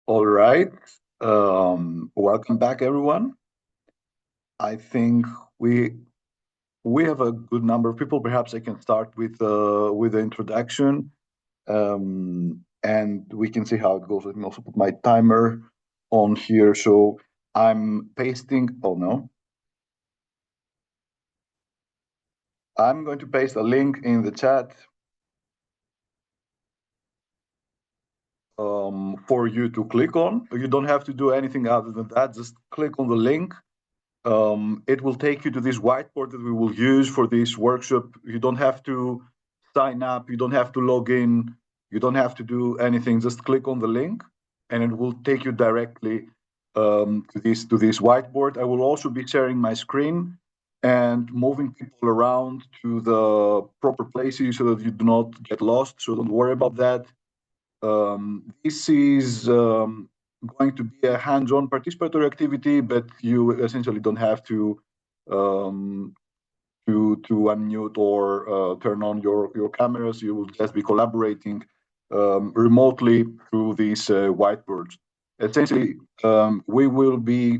All right. Welcome back, everyone. I think we have a good number of people. Perhaps I can start with the introduction, and we can see how it goes. Let me also put my timer on here. So I'm pasting. Oh no. I'm going to paste a link in the chat for you to click on. You don't have to do anything other than that. Just click on the link. It will take you to this whiteboard that we will use for this workshop. You don't have to sign up. You don't have to log in. You don't have to do anything. Just click on the link, and it will take you directly to this whiteboard. I will also be sharing my screen and moving people around to the proper places so that you do not get lost. So don't worry about that. This is going to be a hands-on participatory activity, but you essentially don't have to unmute or turn on your cameras. You will just be collaborating remotely through these whiteboards. Essentially, we will be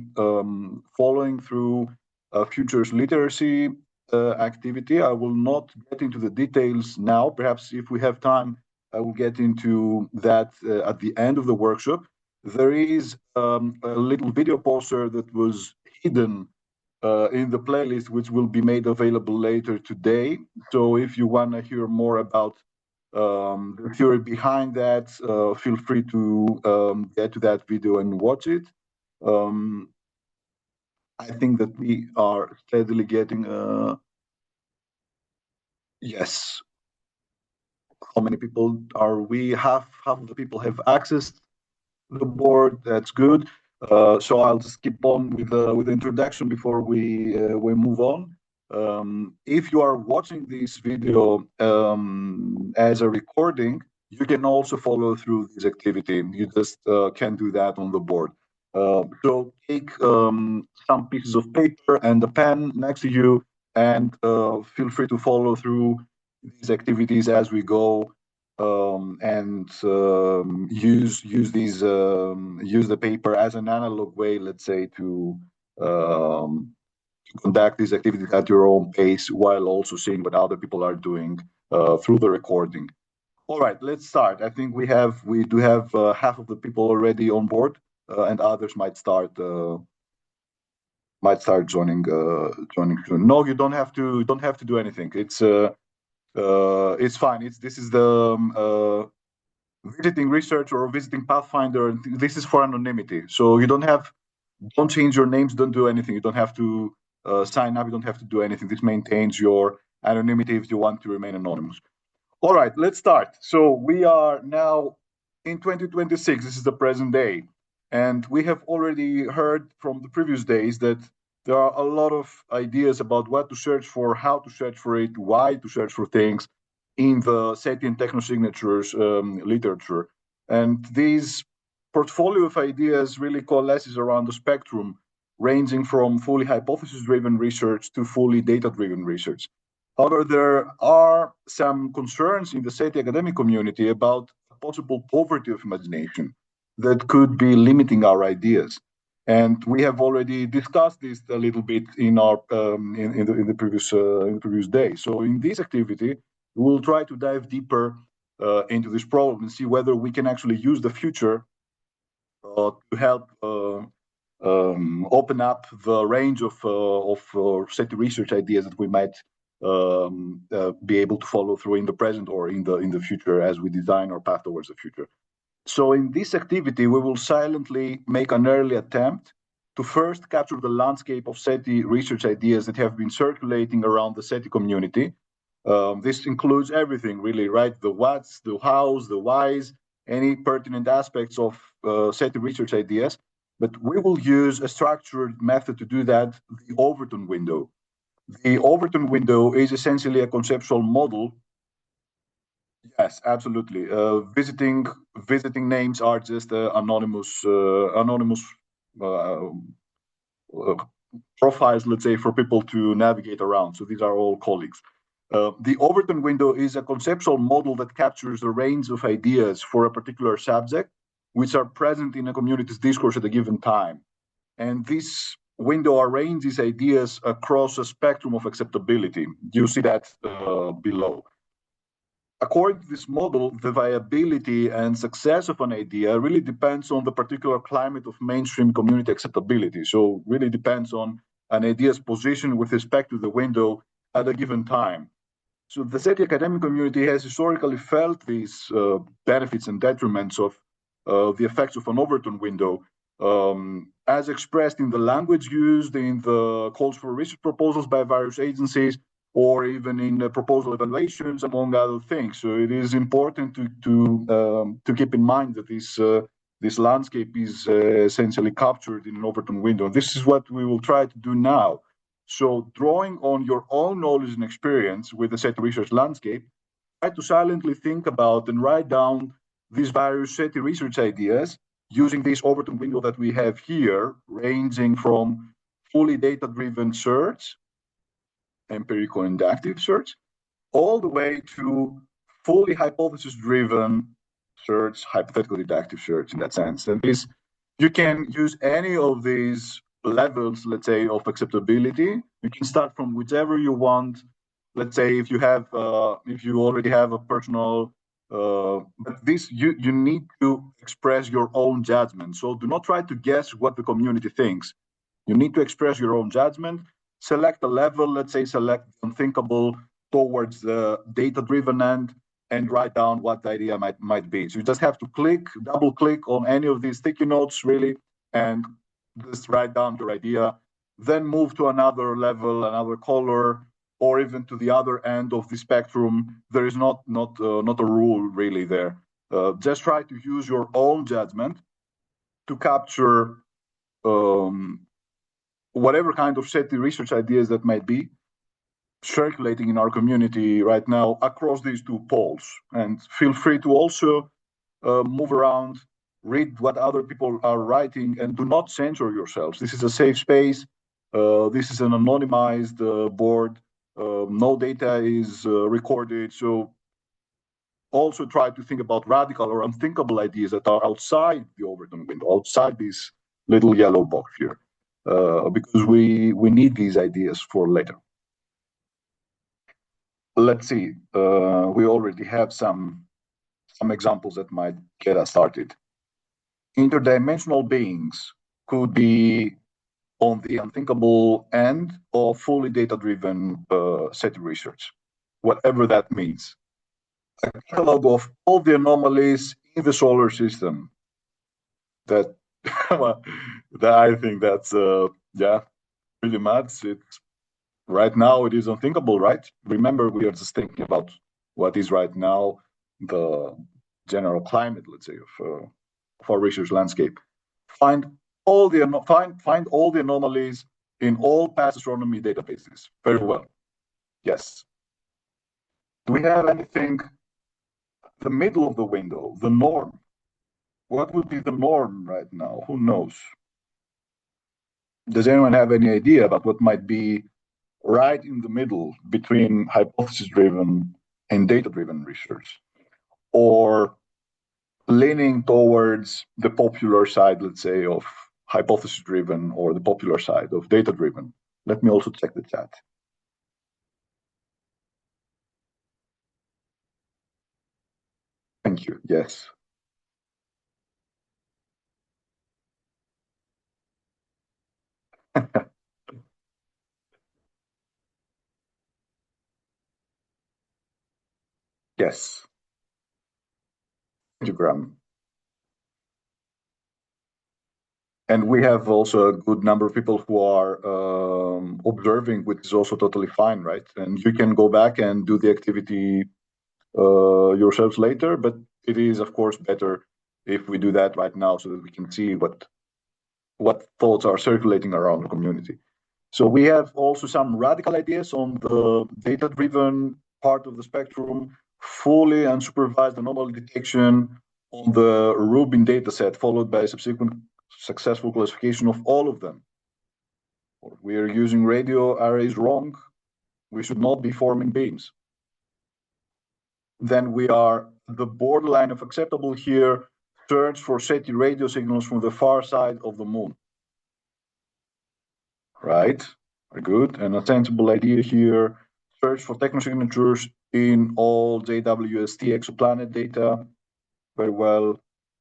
following through a futures literacy activity. I will not get into the details now. Perhaps if we have time, I will get into that at the end of the workshop. There is a little video poster that was hidden in the playlist, which will be made available later today. So if you want to hear more about the theory behind that, feel free to get to that video and watch it. I think that we are steadily getting, yes. How many people are we? Half of the people have access to the board. That's good. So I'll just keep on with the introduction before we move on. If you are watching this video as a recording, you can also follow through this activity. You just can do that on the board. So take some pieces of paper and a pen next to you, and feel free to follow through these activities as we go, and use the paper as an analog way, let's say, to conduct these activities at your own pace while also seeing what other people are doing through the recording. All right, let's start. I think we do have half of the people already on board, and others might start joining soon. No, you don't have to do anything. It's fine. This is the visiting research or visiting Pathfinder. This is for anonymity, so you don't change your names, don't do anything. You don't have to sign up. You don't have to do anything. This maintains your anonymity if you want to remain anonymous. All right, let's start. So we are now in 2026. This is the present day, and we have already heard from the previous days that there are a lot of ideas about what to search for, how to search for it, why to search for things in the SETI and Technosignatures literature. And these portfolio of ideas really coalesces around the spectrum, ranging from fully hypothesis-driven research to fully data-driven research. However, there are some concerns in the SETI academic community about possible poverty of imagination that could be limiting our ideas. And we have already discussed this a little bit in our in the previous day. So in this activity, we will try to dive deeper into this problem and see whether we can actually use the future to help open up the range of SETI research ideas that we might be able to follow through in the present or in the future as we design our path towards the future. So in this activity, we will silently make an early attempt to first capture the landscape of SETI research ideas that have been circulating around the SETI community. This includes everything, really, right? The whats, the hows, the whys, any pertinent aspects of SETI research ideas. But we will use a structured method to do that, the Overton window. The Overton window is essentially a conceptual model. Yes, absolutely. Visiting names are just anonymous profiles, let's say, for people to navigate around. So these are all colleagues. The Overton window is a conceptual model that captures a range of ideas for a particular subject, which are present in a community's discourse at a given time. And this window arranges ideas across a spectrum of acceptability. You see that below. According to this model, the viability and success of an idea really depends on the particular climate of mainstream community acceptability. So really depends on an idea's position with respect to the window at a given time. So the SETI academic community has historically felt these benefits and detriments of the effects of an Overton window, as expressed in the language used in the calls for research proposals by various agencies, or even in proposal evaluations, among other things. So it is important to keep in mind that this landscape is essentially captured in an Overton window. This is what we will try to do now. So drawing on your own knowledge and experience with the SETI research landscape, try to silently think about and write down these various SETI research ideas using this Overton window that we have here, ranging from fully data-driven search, empirical inductive search, all the way to fully hypothesis-driven search, hypothetical deductive search in that sense. And this, you can use any of these levels, let's say, of acceptability. You can start from whichever you want. Let's say if you have, if you already have a personal, but this you need to express your own judgment. So do not try to guess what the community thinks. You need to express your own judgment. Select a level. Let's say select unthinkable towards the data-driven end, and write down what the idea might be. So you just have to double click on any of these sticky notes, really, and just write down your idea. Then move to another level, another color, or even to the other end of the spectrum. There is not a rule really there. Just try to use your own judgment to capture whatever kind of SETI research ideas that might be circulating in our community right now across these two poles. And feel free to also move around, read what other people are writing, and do not censor yourselves. This is a safe space. This is an anonymized board. No data is recorded. So also try to think about radical or unthinkable ideas that are outside the Overton window, outside this little yellow box here, because we need these ideas for later. Let's see, we already have some examples that might get us started. Interdimensional beings could be on the unthinkable end of fully data-driven SETI research, whatever that means. A catalog of all the anomalies in the solar system. That, that I think that's yeah, really mad. It's right now it is unthinkable, right? Remember, we are just thinking about what is right now the general climate, let's say, of our research landscape. Find all the anomalies in all past astronomy databases. Very well. Yes. Do we have anything? The middle of the window, the norm. What would be the norm right now? Who knows? Does anyone have any idea about what might be right in the middle between hypothesis-driven and data-driven research, or leaning towards the popular side, let's say, of hypothesis-driven, or the popular side of data-driven? Let me also check the chat. Thank you. Yes. Yes. Thank you, Graham. And we have also a good number of people who are observing, which is also totally fine, right? And you can go back and do the activity yourselves later, but it is, of course, better if we do that right now so that we can see what thoughts are circulating around the community. So we have also some radical ideas on the data-driven part of the spectrum, fully unsupervised anomaly detection on the Rubin dataset, followed by subsequent successful classification of all of them. We are using radio arrays wrong. We should not be forming beams. Then we are the borderline of acceptable here. Search for SETI radio signals from the far side of the moon. Right, very good. And a sensible idea here. Search for technosignatures in all JWST exoplanet data. Very well.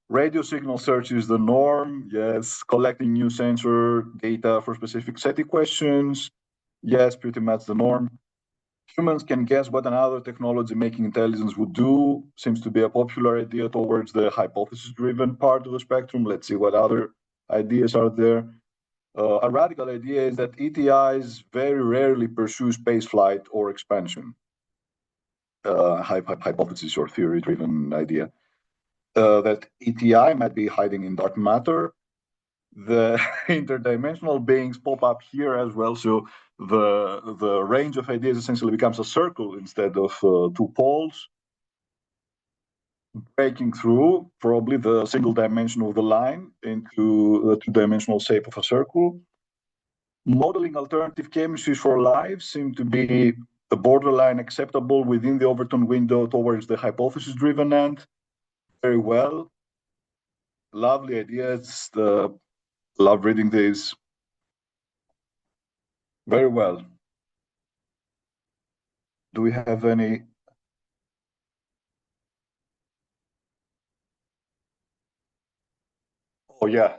Radio signal search is the norm. Yes. Collecting new sensor data for specific SETI questions. Yes, pretty much the norm. Humans can guess what another technology making intelligence would do. Seems to be a popular idea towards the hypothesis-driven part of the spectrum. Let's see what other ideas are there. A radical idea is that ETIs very rarely pursue spaceflight or expansion. Hypothesis or theory-driven idea. That ETI might be hiding in dark matter. The interdimensional beings pop up here as well. So the range of ideas essentially becomes a circle instead of two poles. Breaking through probably the single dimension of the line into the two-dimensional shape of a circle. Modeling alternative chemistries for life seem to be a borderline acceptable within the Overton window towards the hypothesis-driven end. Very well. Lovely ideas. Love reading these. Very well. Do we have any? Oh yeah,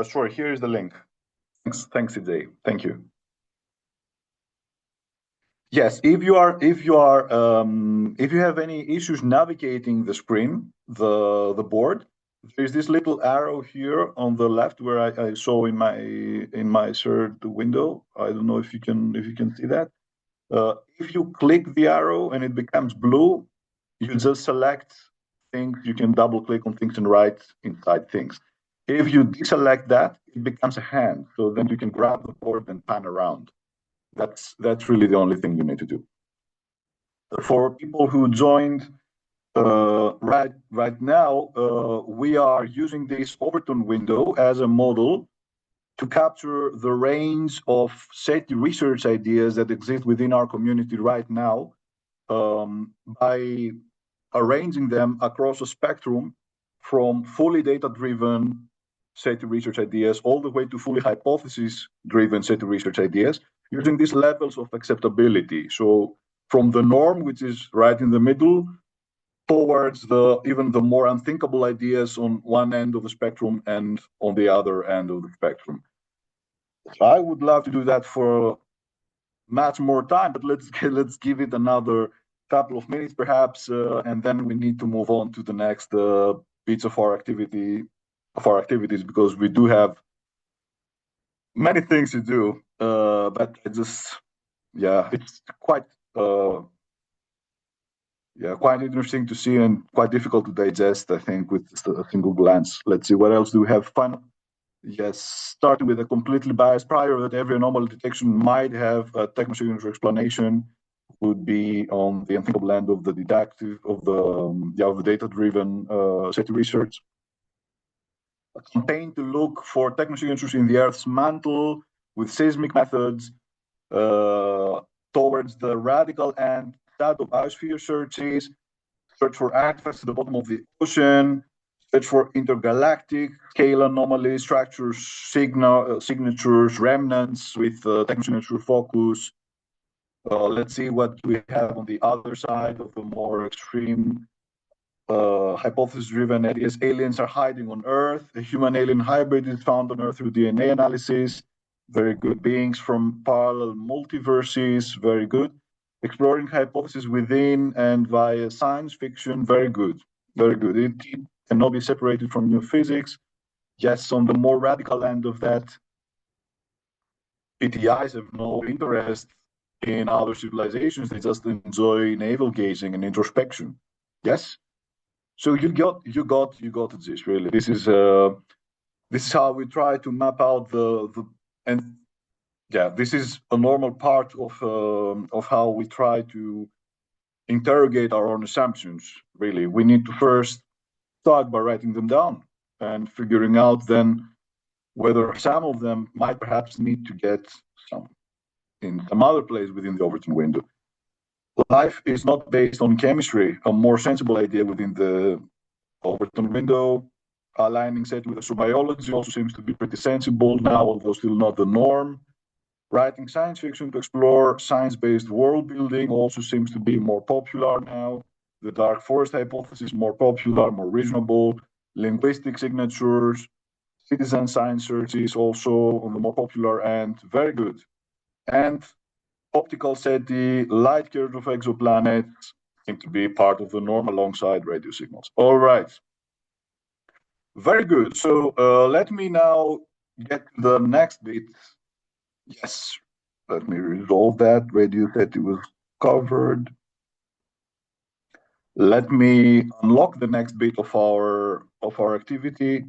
sure. Here is the link. Thanks, CJ. Thank you. Yes, if you have any issues navigating the screen, the board, there's this little arrow here on the left where I saw in my shared window. I don't know if you can see that. If you click the arrow and it becomes blue, you just select things. You can double click on things and write inside things. If you deselect that, it becomes a hand. So then you can grab the board and pan around. That's really the only thing you need to do. For people who joined right now, we are using this Overton window as a model to capture the range of SETI research ideas that exist within our community right now, by arranging them across a spectrum from fully data-driven SETI research ideas all the way to fully hypothesis-driven SETI research ideas, using these levels of acceptability. So from the norm, which is right in the middle, towards even the more unthinkable ideas on one end of the spectrum and on the other end of the spectrum. So I would love to do that for much more time, but let's give it another couple of minutes perhaps, and then we need to move on to the next bits of our activities, because we do have many things to do. But it's quite interesting to see and quite difficult to digest, I think, with just a single glance. Let's see, what else do we have? Yes, starting with a completely biased prior that every anomaly detection might have a technosignature explanation would be on the unthinkable end of the deductive, of the data-driven SETI research. A campaign to look for technosignatures in the Earth's mantle with seismic methods, towards the radical and shadow biosphere searches, search for artifacts at the bottom of the ocean, search for intergalactic scale anomalies, structures, signatures, remnants with technosignature focus. Let's see what we have on the other side of the more extreme hypothesis-driven ideas. Aliens are hiding on Earth. A human-alien hybrid is found on Earth through DNA analysis. Very good. Beings from parallel multiverses. Very good. Exploring hypotheses within and via science fiction. Very good. Very good. It cannot be separated from new physics. Yes, on the more radical end of that, ETIs have no interest in other civilizations. They just enjoy navel gazing and introspection. Yes. So you got this, really. This is how we try to map out this is a normal part of how we try to interrogate our own assumptions. Really, we need to first start by writing them down and figuring out then whether some of them might perhaps need to get some in some other place within the Overton window. Life is not based on chemistry, a more sensible idea within the Overton window. Aligning SETI with astrobiology also seems to be pretty sensible now, although still not the norm. Writing science fiction to explore science-based world building also seems to be more popular now. The dark forest hypothesis more popular, more reasonable. Linguistic signatures, citizen science search is also on the more popular end. Very good. And optical SETI, light curves of exoplanets seem to be part of the norm alongside radio signals. All right. Very good. So let me now get to the next bit. Yes, let me resolve that. Radio SETI was covered. Let me unlock the next bit of our activity.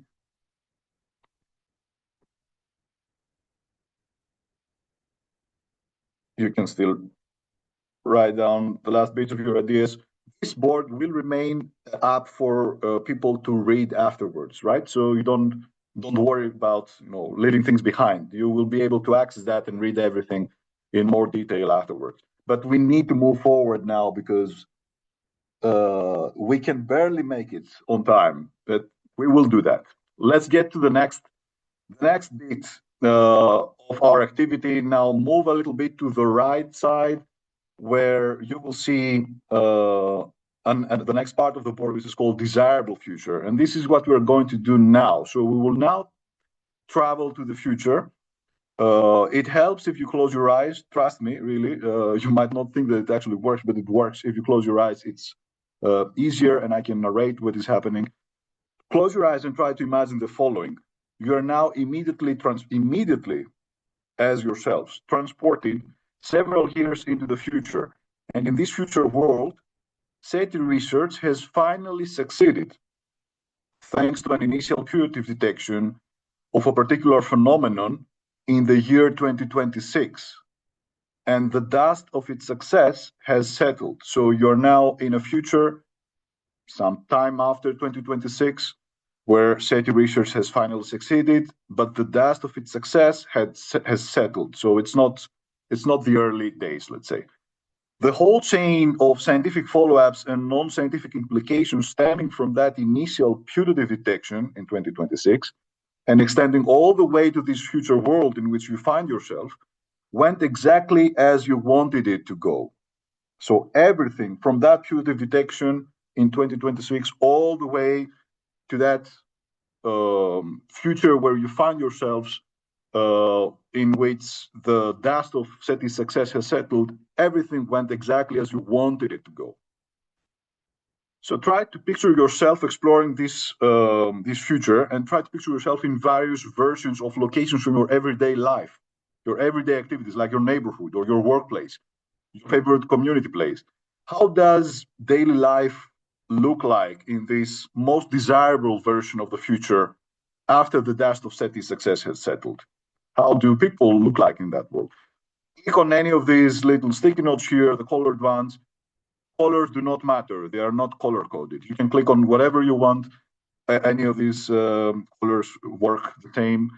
You can still write down the last bit of your ideas. This board will remain up for people to read afterwards, right? So you don't worry about leaving things behind. You will be able to access that and read everything in more detail afterwards. But we need to move forward now because we can barely make it on time, but we will do that. Let's get to the next bit of our activity. Now move a little bit to the right side, where you will see and the next part of the board, which is called desirable future. And this is what we're going to do now. So we will now travel to the future. It helps if you close your eyes. Trust me, really. You might not think that it actually works, but it works. If you close your eyes, it's easier, and I can narrate what is happening. Close your eyes and try to imagine the following. You are now immediately as yourselves transported several years into the future. And in this future world, SETI research has finally succeeded, thanks to an initial putative detection of a particular phenomenon in the year 2026. And the dust of its success has settled. So you're now in a future sometime after 2026, where SETI research has finally succeeded, but the dust of its success has settled. So it's not the early days, let's say. The whole chain of scientific follow-ups and non-scientific implications stemming from that initial putative detection in 2026 and extending all the way to this future world in which you find yourself went exactly as you wanted it to go. So everything from that putative detection in 2026 all the way to that future where you find yourselves in which the dust of SETI's success has settled, everything went exactly as you wanted it to go. So try to picture yourself exploring this future, and try to picture yourself in various versions of locations from your everyday life, your everyday activities, like your neighborhood or your workplace, your favorite community place. How does daily life look like in this most desirable version of the future after the dust of SETI's success has settled? How do people look like in that world? Click on any of these little sticky notes here, the colored ones. Colors do not matter. They are not color-coded. You can click on whatever you want. Any of these colors work the same.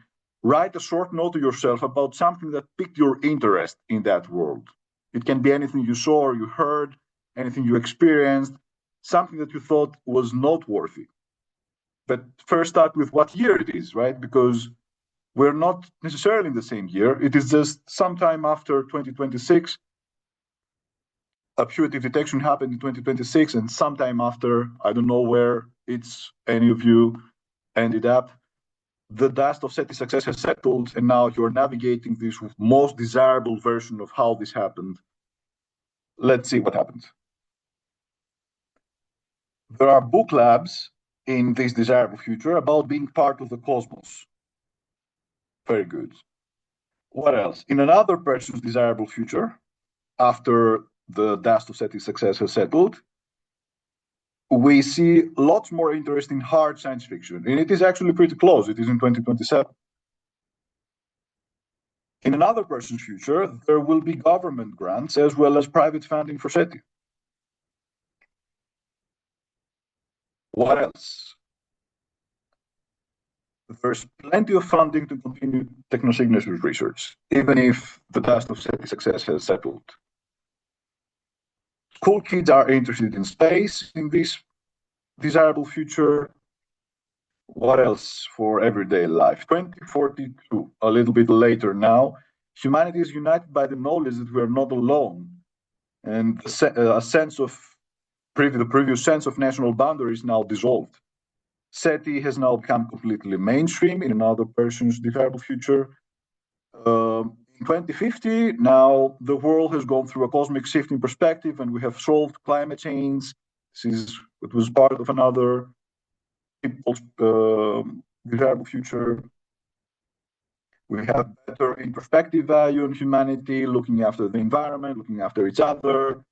Write a short note to yourself about something that piqued your interest in that world. It can be anything you saw or you heard, anything you experienced, something that you thought was noteworthy. But first start with what year it is, right? Because we're not necessarily in the same year. It is just sometime after 2026. A putative detection happened in 2026, and sometime after, I don't know where any of you ended up, the dust of SETI success has settled, and now you're navigating this most desirable version of how this happened. Let's see what happens. There are book labs in this desirable future about being part of the cosmos. Very good. What else? In another person's desirable future, after the dust of SETI success has settled, we see lots more interest in hard science fiction, and it is actually pretty close. It is in 2027. In another person's future, there will be government grants as well as private funding for SETI. What else? There's plenty of funding to continue Technosignatures research, even if the dust of SETI success has settled. School kids are interested in space in this desirable future. What else for everyday life? 2042, a little bit later now, humanity is united by the knowledge that we are not alone. And a sense of the previous sense of national boundary is now dissolved. SETI has now become completely mainstream in another person's desirable future. In 2050, now the world has gone through a cosmic shift in perspective, and we have solved climate change. It was part of another people's desirable future. We have better introspective value in humanity, looking after the environment, looking after each other.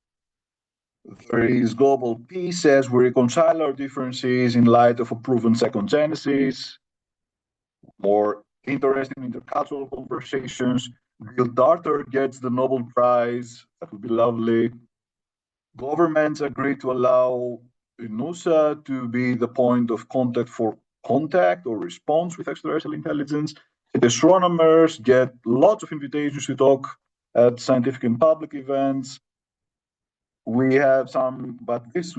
There is global peace as we reconcile our differences in light of a proven second genesis. More interesting intercultural conversations. Bill Darter gets the Nobel Prize. That would be lovely. Governments agree to allow NUSA to be the point of contact for contact or response with extraterrestrial intelligence. The astronomers get lots of invitations to talk at scientific and public events. We have some, but this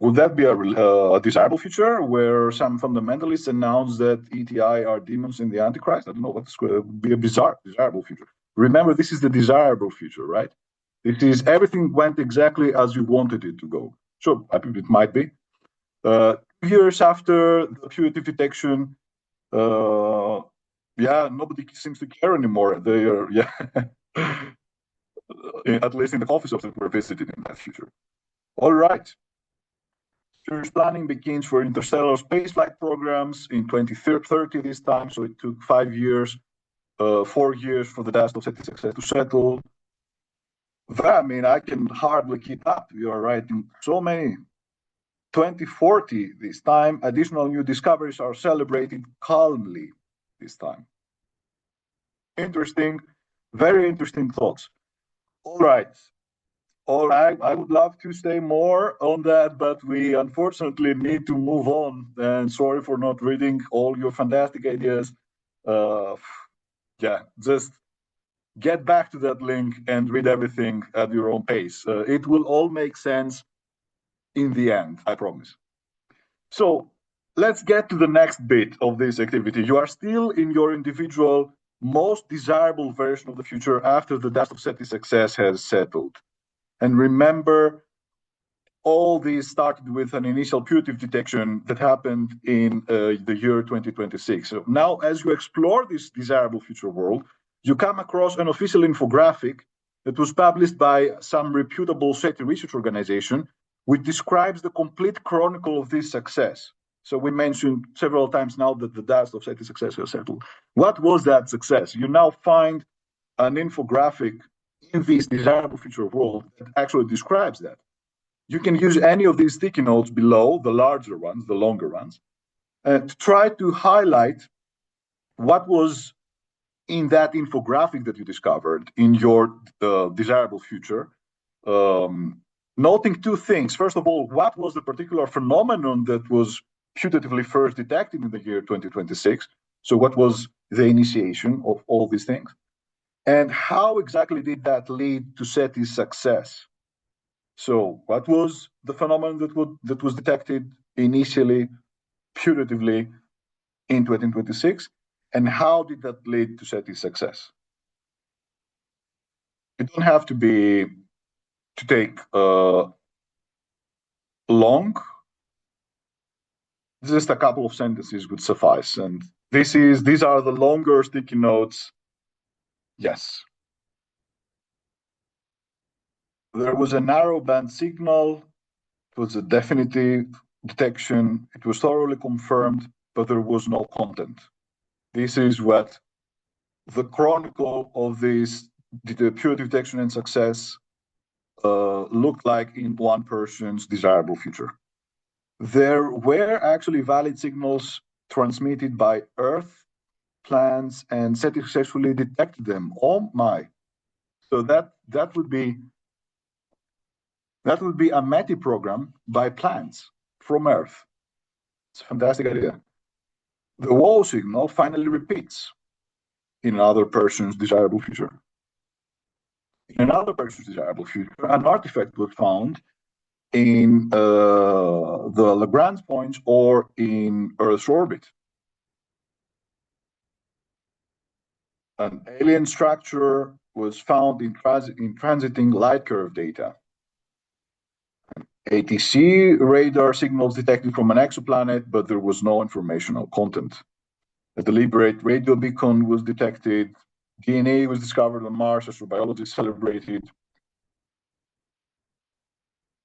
would that be a desirable future where some fundamentalists announce that ETI are demons in the Antichrist? I don't know, what's going to be a desirable future. Remember, this is the desirable future, right? It is everything went exactly as you wanted it to go. Sure, I think it might be. 2 years after the putative detection, yeah, nobody seems to care anymore. They are, yeah, at least in the offices that were visited in that future. All right. Serious planning begins for interstellar spaceflight programs in 2030 this time, so it took 5 years, 4 years for the dust of SETI success to settle. I mean, I can hardly keep up. You are writing so many. 2040 this time, additional new discoveries are celebrated calmly this time. Interesting, very interesting thoughts. All right. All right, I would love to stay more on that, but we unfortunately need to move on. And sorry for not reading all your fantastic ideas. Yeah, just get back to that link and read everything at your own pace. It will all make sense in the end, I promise. So let's get to the next bit of this activity. You are still in your individual, most desirable version of the future after the dust of SETI success has settled. And remember, all this started with an initial putative detection that happened in the year 2026. So now, as you explore this desirable future world, you come across an official infographic that was published by some reputable SETI research organization, which describes the complete chronicle of this success. So we mentioned several times now that the dust of SETI success has settled. What was that success? You now find an infographic in this desirable future world that actually describes that. You can use any of these sticky notes below, the larger ones, the longer ones, to try to highlight what was in that infographic that you discovered in your desirable future. Noting two things. First of all, what was the particular phenomenon that was putatively first detected in the year 2026? So what was the initiation of all these things? And how exactly did that lead to SETI's success? So what was the phenomenon that was detected initially, putatively in 2026? And how did that lead to SETI's success? It don't have to take long. Just a couple of sentences would suffice. And these are the longer sticky notes. Yes. There was a narrow band signal. It was a definitive detection. It was thoroughly confirmed, but there was no content. This is what the chronicle of this pure detection and success looked like in one person's desirable future. There were actually valid signals transmitted by Earth, plants, and SETI successfully detected them. Oh my! So that would be a METI program by plants from Earth. It's a fantastic idea. the wow signal finally repeats in another person's desirable future. In another person's desirable future, an artifact was found in the Lagrange points or in Earth's orbit. An alien structure was found in transiting light curve data. ATC radar signals detected from an exoplanet, but there was no informational content. A deliberate radio beacon was detected. DNA was discovered on Mars, astrobiologists celebrated.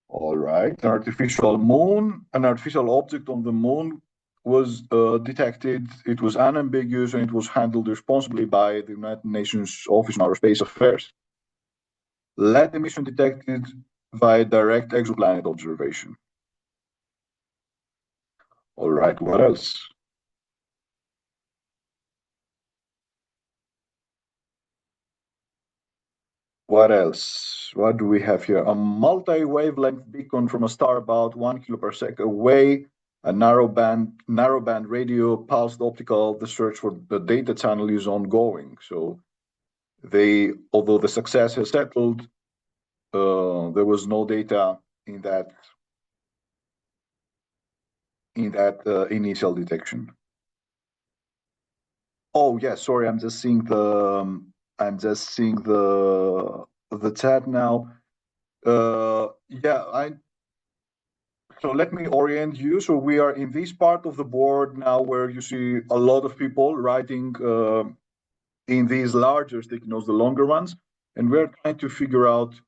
All right, an artificial moon, an artificial object on the moon was detected. It was unambiguous and it was handled responsibly by the United Nations Office on Outer Space Affairs. Lead emission detected via direct exoplanet observation. All right, what else? What else? What do we have here? A multi-wavelength beacon from a star about 1 kilo/s away, a narrowband radio, pulsed optical. The search for the data channel is ongoing. So although the success has settled, there was no data in that initial detection. Oh yes, sorry, I'm just seeing the chat now. Yeah, so let me orient you. So we are in this part of the board now where you see a lot of people writing in these larger sticky notes, the longer ones, and we're trying to figure out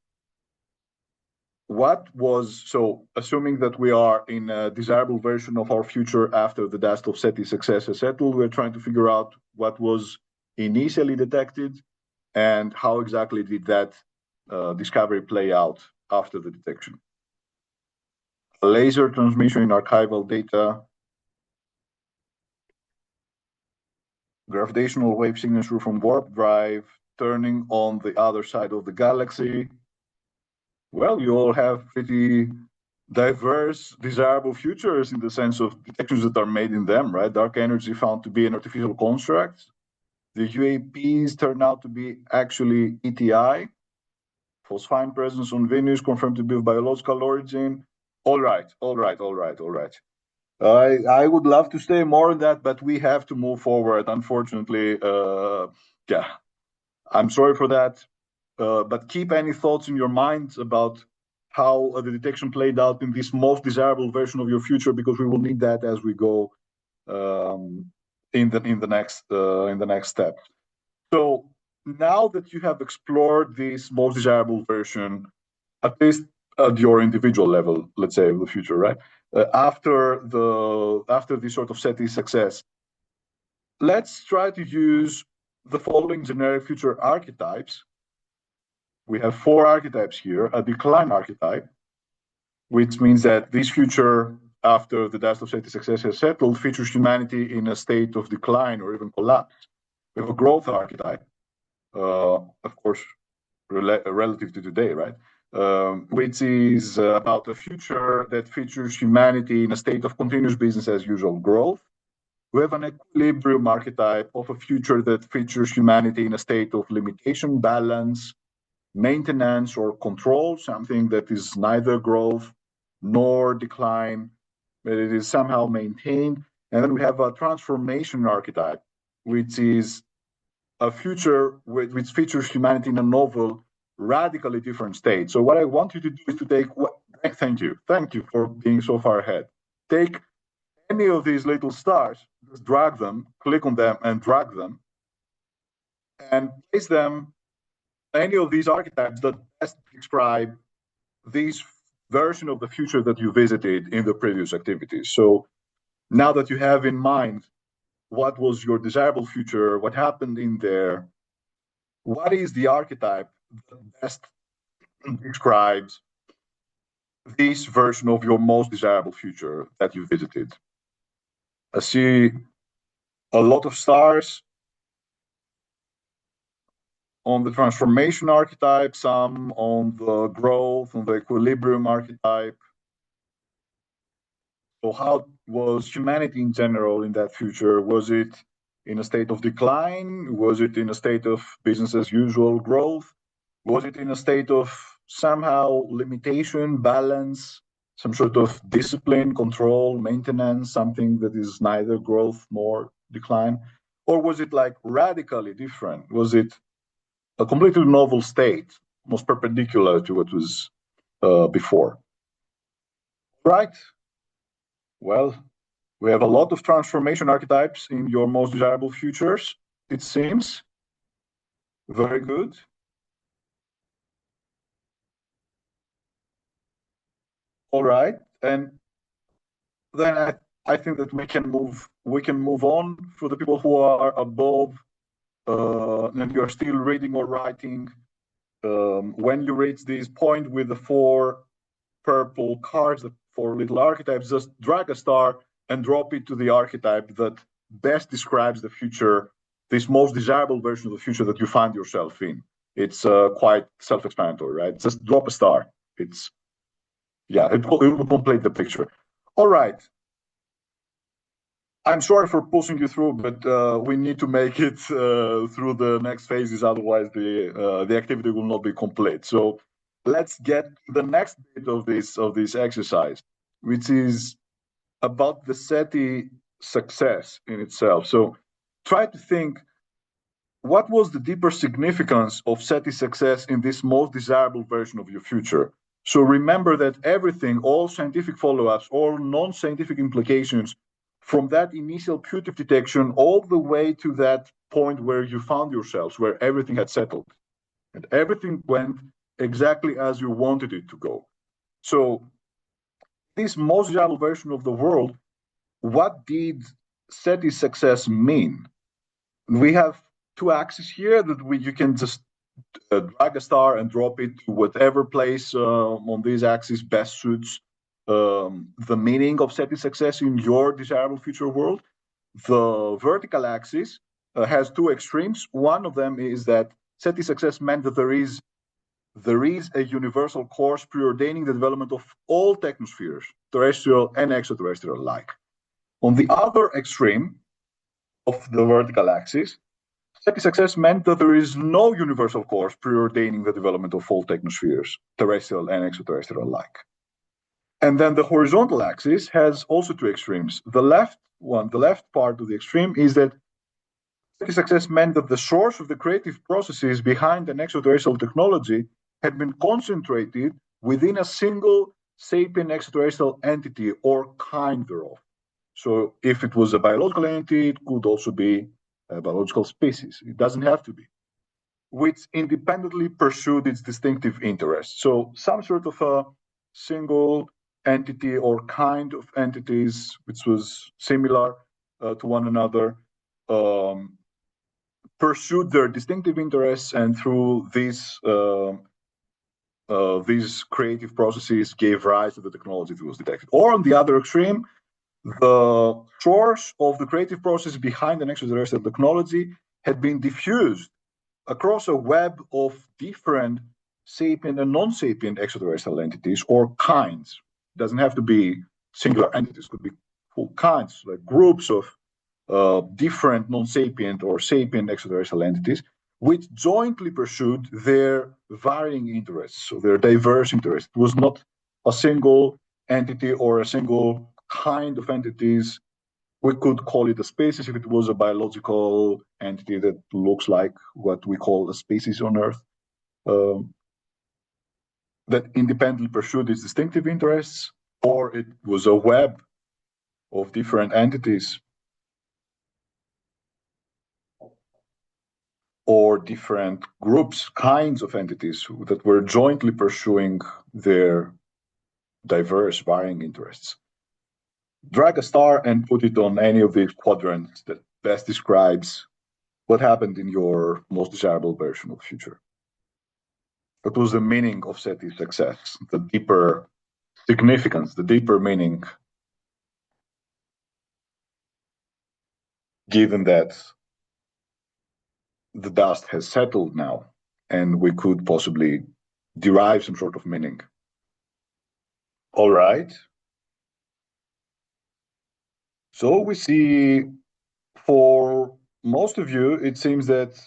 so assuming that we are in a desirable version of our future after the dust of SETI success has settled, we're trying to figure out what was initially detected and how exactly did that discovery play out after the detection. Laser transmission in archival data, gravitational wave signature from warp drive, turning on the other side of the galaxy. Well, you all have pretty diverse, desirable futures in the sense of detections that are made in them, right? Dark energy found to be an artificial construct. The UAPs turn out to be actually ETI. Phosphine presence on Venus confirmed to be of biological origin. All right. I would love to say more on that, but we have to move forward. Unfortunately, yeah, I'm sorry for that. But keep any thoughts in your mind about how the detection played out in this most desirable version of your future, because we will need that as we go in the next step. So now that you have explored this most desirable version, at least at your individual level, let's say, of the future, right? After this sort of SETI success, let's try to use the following generic future archetypes. We have 4 archetypes here. A decline archetype, which means that this future, after the dust of SETI success has settled, features humanity in a state of decline or even collapse. We have a growth archetype, of course, relative to today, right? Which is about a future that features humanity in a state of continuous business as usual growth. We have an equilibrium archetype of a future that features humanity in a state of limitation, balance, maintenance, or control, something that is neither growth nor decline, but it is somehow maintained. And then we have a transformation archetype, which is a future which features humanity in a novel, radically different state. So what I want you to do is to thank you for being so far ahead. Take any of these little stars, just drag them, click on them and drag them, and place them, any of these archetypes that best describe this version of the future that you visited in the previous activities. So now that you have in mind what was your desirable future, what happened in there, what is the archetype that best describes this version of your most desirable future that you visited? I see a lot of stars on the transformation archetype, some on the growth, on the equilibrium archetype. or how was humanity in general in that future? Was it in a state of decline? Was it in a state of business as usual growth? Was it in a state of somehow limitation, balance, some sort of discipline, control, maintenance, something that is neither growth nor decline? Or was it like radically different? Was it a completely novel state, most perpendicular to what was before? Right. Well, we have a lot of transformation archetypes in your most desirable futures, it seems. Very good. All right. And then I think that we can move on for the people who are above and you are still reading or writing. When you reach this point with the four purple cards, the four little archetypes, just drag a star and drop it to the archetype that best describes the future, this most desirable version of the future that you find yourself in. It's quite self-explanatory, right? Just drop a star. It's, yeah, it will complete the picture. All right. I'm sorry for pushing you through, but we need to make it through the next phases. Otherwise, the activity will not be complete. So let's get the next bit of this exercise, which is about the SETI success in itself. So try to think, what was the deeper significance of SETI success in this most desirable version of your future? So remember that everything, all scientific follow-ups, all non-scientific implications from that initial putative detection all the way to that point where you found yourselves, where everything had settled and everything went exactly as you wanted it to go. So this most desirable version of the world, what did SETI success mean? We have two axes here that you can just drag a star and drop it to whatever place on these axes best suits the meaning of SETI success in your desirable future world. The vertical axis has two extremes. One of them is that SETI success meant that there is a universal course preordaining the development of all technospheres, terrestrial and extraterrestrial alike. On the other extreme of the vertical axis, SETI success meant that there is no universal course preordaining the development of all technospheres, terrestrial and extraterrestrial alike. And then the horizontal axis has also two extremes. The left part of the extreme is that SETI success meant that the source of the creative processes behind an extraterrestrial technology had been concentrated within a single sapient extraterrestrial entity or kind thereof. So if it was a biological entity, it could also be a biological species. It doesn't have to be, which independently pursued its distinctive interests. So some sort of a single entity or kind of entities, which was similar to one another, pursued their distinctive interests, and through these creative processes gave rise to the technology that was detected. Or on the other extreme, the source of the creative process behind an extraterrestrial technology had been diffused across a web of different sapient and non-sapient extraterrestrial entities or kinds. It doesn't have to be singular entities, it could be full kinds, like groups of different non-sapient or sapient extraterrestrial entities, which jointly pursued their varying interests, so their diverse interests. It was not a single entity or a single kind of entities. We could call it a species if it was a biological entity that looks like what we call a species on Earth, that independently pursued its distinctive interests, or it was a web of different entities or different groups, kinds of entities that were jointly pursuing their diverse, varying interests. Drag a star and put it on any of these quadrants that best describes what happened in your most desirable version of the future. What was the meaning of SETI's success, the deeper significance, the deeper meaning, given that the dust has settled now and we could possibly derive some sort of meaning. All right. So we see, for most of you, it seems that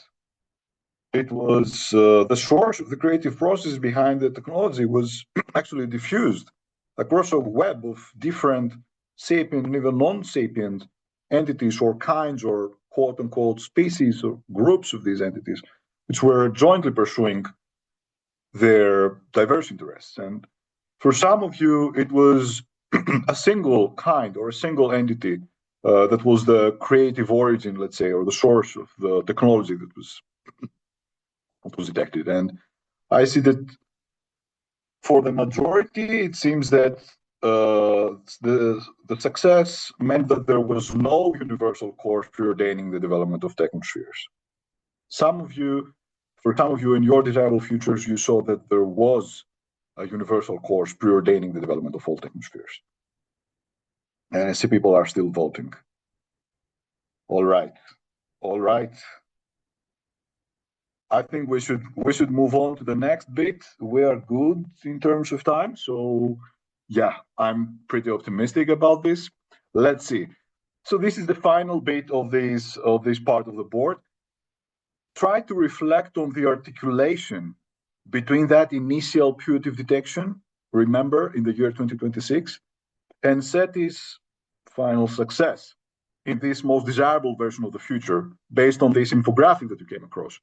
it was the source of the creative process behind the technology was actually diffused across a web of different sapient and even non-sapient entities or kinds or quote-unquote species or groups of these entities, which were jointly pursuing their diverse interests. And for some of you, it was a single kind or a single entity that was the creative origin, let's say, or the source of the technology that was detected. And I see that for the majority, it seems that the success meant that there was no universal course preordaining the development of technospheres. For some of you in your desirable futures, you saw that there was a universal course preordaining the development of all technospheres. And I see people are still voting. All right. I think we should move on to the next bit. We are good in terms of time, so yeah, I'm pretty optimistic about this. Let's see. So this is the final bit of this part of the board. Try to reflect on the articulation between that initial putative detection, remember, in the year 2026, and SETI's final success in this most desirable version of the future, based on this infographic that you came across.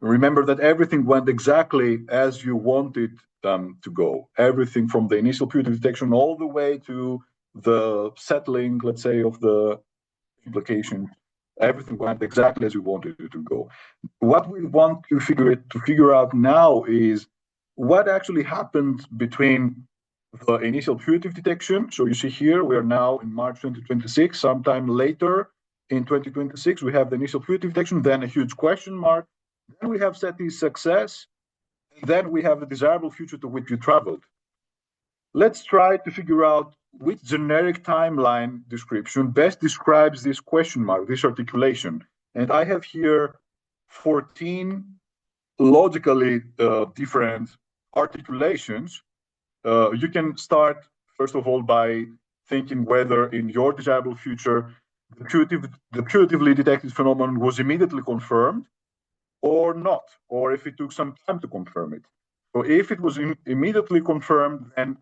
Remember that everything went exactly as you wanted to go. Everything from the initial putative detection all the way to the settling, let's say, of the implication. Everything went exactly as you wanted it to go. What we want to figure out now is what actually happened between the initial putative detection. So you see here, we are now in March 2026. Sometime later in 2026, we have the initial putative detection, then a huge question mark. Then we have SETI's success, and then we have the desirable future to which you traveled. Let's try to figure out which generic timeline description best describes this question mark, this articulation. And I have here 14 logically different articulations. You can start, first of all, by thinking whether in your desirable future, the putatively detected phenomenon was immediately confirmed or not, or if it took some time to confirm it. So if it was immediately confirmed, then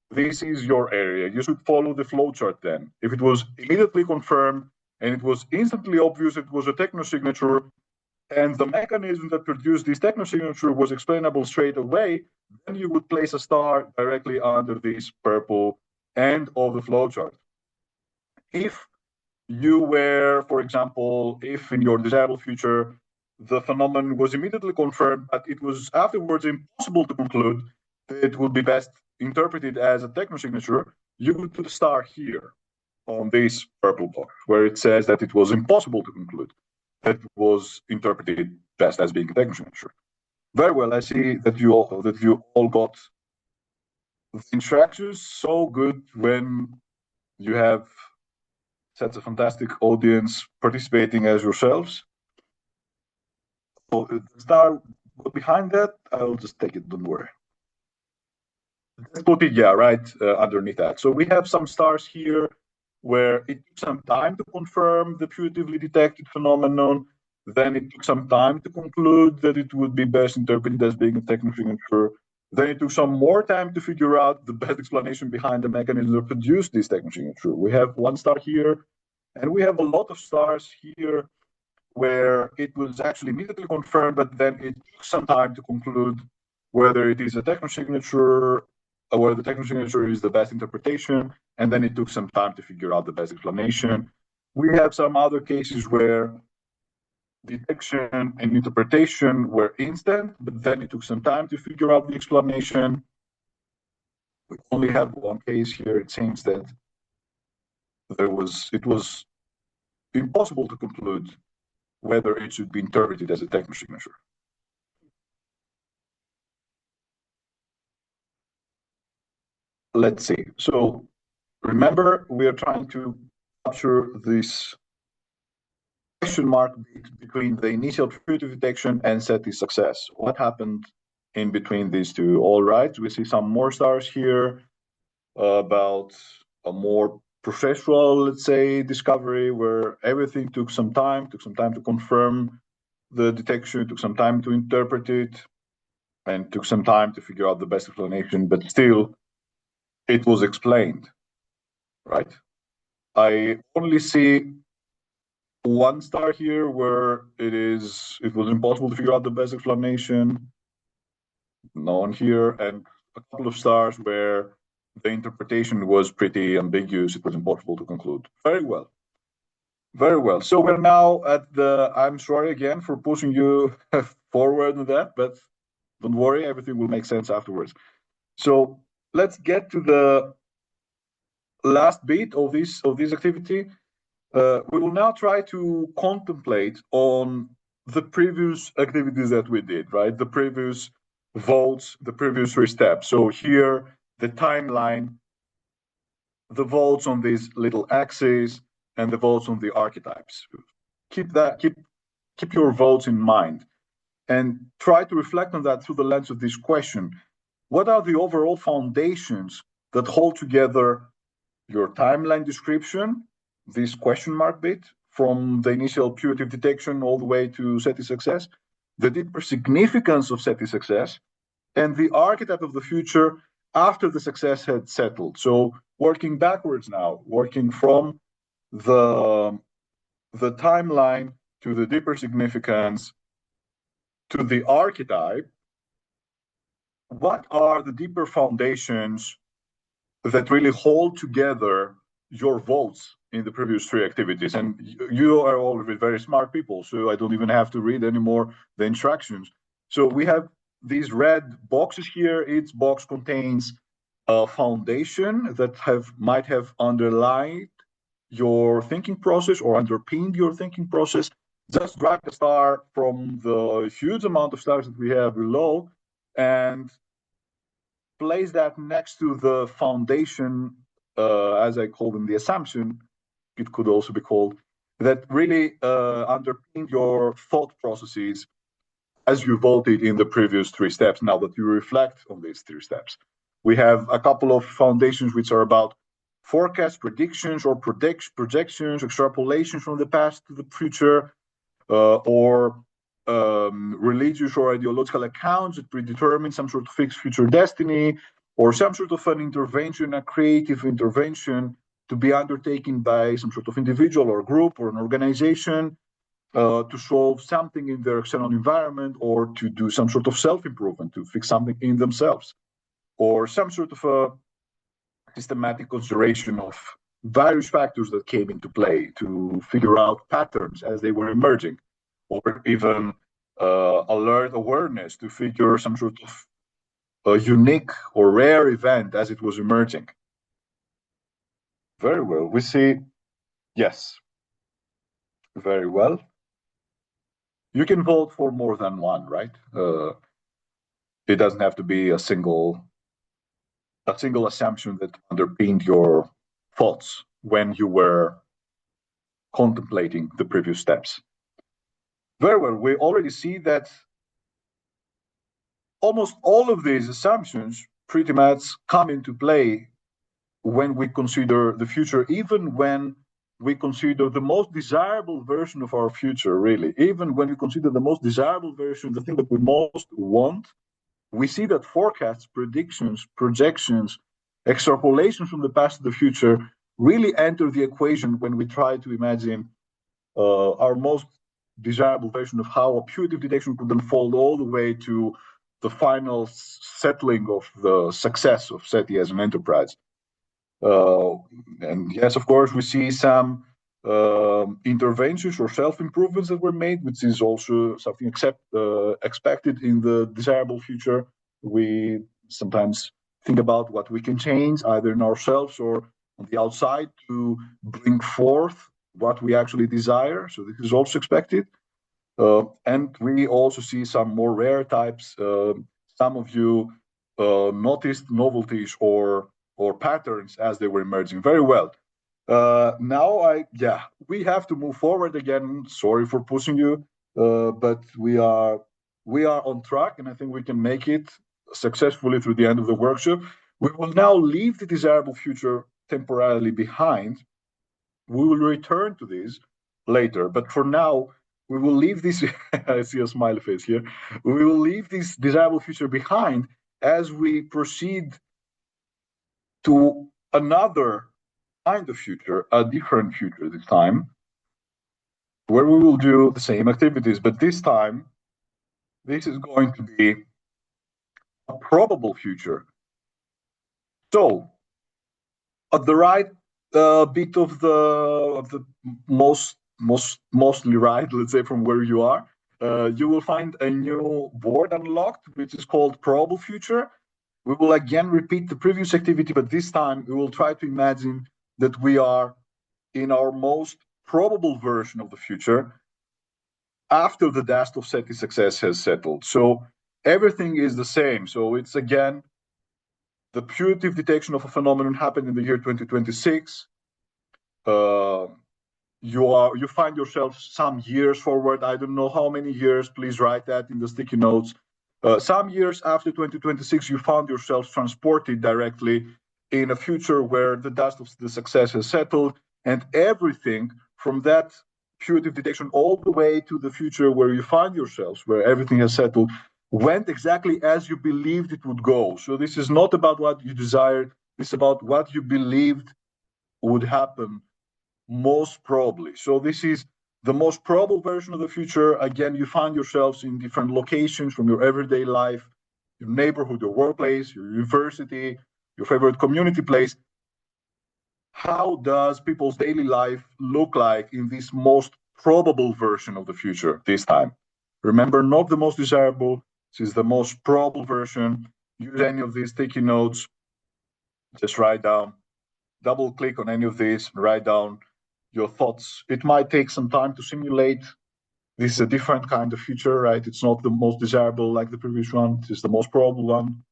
this is your area. You should follow the flowchart then. If it was immediately confirmed and it was instantly obvious it was a technosignature, and the mechanism that produced this technosignature was explainable straight away, then you would place a star directly under this purple end of the flowchart. If you were, for example, if in your desirable future, the phenomenon was immediately confirmed, but it was afterwards impossible to conclude, it would be best interpreted as a technosignature, you would put a star here on this purple box, where it says that it was impossible to conclude. That was interpreted best as being a technosignature. Very well, I see that you all got the instructions. So good when you have such a fantastic audience participating as yourselves. So the star behind that, I'll just take it, don't worry. Let's put it, yeah, right underneath that. So we have some stars here where it took some time to confirm the putatively detected phenomenon. Then it took some time to conclude that it would be best interpreted as being a technosignature. Then it took some more time to figure out the best explanation behind the mechanism that produced this technosignature. We have one star here, and we have a lot of stars here where it was actually immediately confirmed, but then it took some time to conclude whether it is a technosignature or whether the technosignature is the best interpretation, and then it took some time to figure out the best explanation. We have some other cases where detection and interpretation were instant, but then it took some time to figure out the explanation. We only have one case here. It seems that it was impossible to conclude whether it should be interpreted as a technosignature. Let's see. So remember, we are trying to capture this question mark between the initial putative detection and SETI success. What happened in between these two? All right, we see some more stars here about a more processual, let's say, discovery, where everything took some time to confirm the detection, took some time to interpret it, and took some time to figure out the best explanation, but still it was explained, right? I only see one star here where it was impossible to figure out the best explanation. No one here, and a couple of stars where the interpretation was pretty ambiguous. It was impossible to conclude. Very well. Very well. So we're now at the, I'm sorry again for pushing you forward on that, but don't worry, everything will make sense afterwards. So let's get to the last bit of this activity. We will now try to contemplate on the previous activities that we did, right? The previous votes, the previous three steps. So here, the timeline, the votes on these little axes, and the votes on the archetypes. Keep your votes in mind, and try to reflect on that through the lens of this question. What are the overall foundations that hold together your timeline description, this question mark bit, from the initial putative detection all the way to SETI success, the deeper significance of SETI success, and the archetype of the future after the success had settled? So working backwards now, working from the timeline to the deeper significance to the archetype, what are the deeper foundations that really hold together your votes in the previous three activities? And you are all very smart people, so I don't even have to read anymore the instructions. So we have these red boxes here. Each box contains a foundation that might have underlined your thinking process or underpinned your thinking process. Just drag the star from the huge amount of stars that we have below and place that next to the foundation, as I call them, the assumption, it could also be called, that really underpin your thought processes as you voted in the previous three steps, now that you reflect on these three steps. We have a couple of foundations which are about forecasts, predictions, or projections, extrapolations from the past to the future, or religious or ideological accounts that predetermine some sort of fixed future destiny, or some sort of an intervention, a creative intervention to be undertaken by some sort of individual or group or an organization to solve something in their external environment, or to do some sort of self-improvement, to fix something in themselves, or some sort of a systematic consideration of various factors that came into play to figure out patterns as they were emerging, or even alert awareness to figure some sort of a unique or rare event as it was emerging. Very well. We see, yes. Very well. You can vote for more than one, right? It doesn't have to be a single assumption that underpinned your thoughts when you were contemplating the previous steps. Very well. We already see that almost all of these assumptions pretty much come into play when we consider the future, even when we consider the most desirable version of our future, really. Even when we consider the most desirable version, the thing that we most want, we see that forecasts, predictions, projections, extrapolations from the past to the future really enter the equation when we try to imagine our most desirable version of how a putative detection could unfold all the way to the final settling of the success of SETI as an enterprise. And yes, of course, we see some interventions or self-improvements that were made, which is also something expected in the desirable future. We sometimes think about what we can change either in ourselves or on the outside to bring forth what we actually desire. So this is also expected. And we also see some more rare types. Some of you noticed novelties or patterns as they were emerging. Very well. Now we have to move forward again. Sorry for pushing you, but we are on track, and I think we can make it successfully through the end of the workshop. We will now leave the desirable future temporarily behind. We will return to this later, but for now, we will leave this. I see a smiley face here. We will leave this desirable future behind as we proceed to another kind of future, a different future this time, where we will do the same activities, but this time, this is going to be a probable future. So, at the right bit of the mostly right, let's say, from where you are, you will find a new board unlocked, which is called probable future. We will again repeat the previous activity, but this time we will try to imagine that we are in our most probable version of the future after the dust of SETI success has settled. So everything is the same. So it's again, the putative detection of a phenomenon happened in the year 2026. You find yourself some years forward. I don't know how many years. Please write that in the sticky notes. Some years after 2026, you found yourselves transported directly in a future where the dust of the success has settled, and everything from that putative detection all the way to the future where you find yourselves, where everything has settled, went exactly as you believed it would go. So this is not about what you desired, it's about what you believed would happen most probably. So this is the most probable version of the future. Again, you find yourselves in different locations from your everyday life, your neighborhood, your workplace, your university, your favorite community place. How does people's daily life look like in this most probable version of the future this time? Remember, not the most desirable, this is the most probable version. Use any of these sticky notes, just write down, double click on any of these, write down your thoughts. It might take some time to simulate. This is a different kind of future, right? It's not the most desirable like the previous one. This is the most probable one.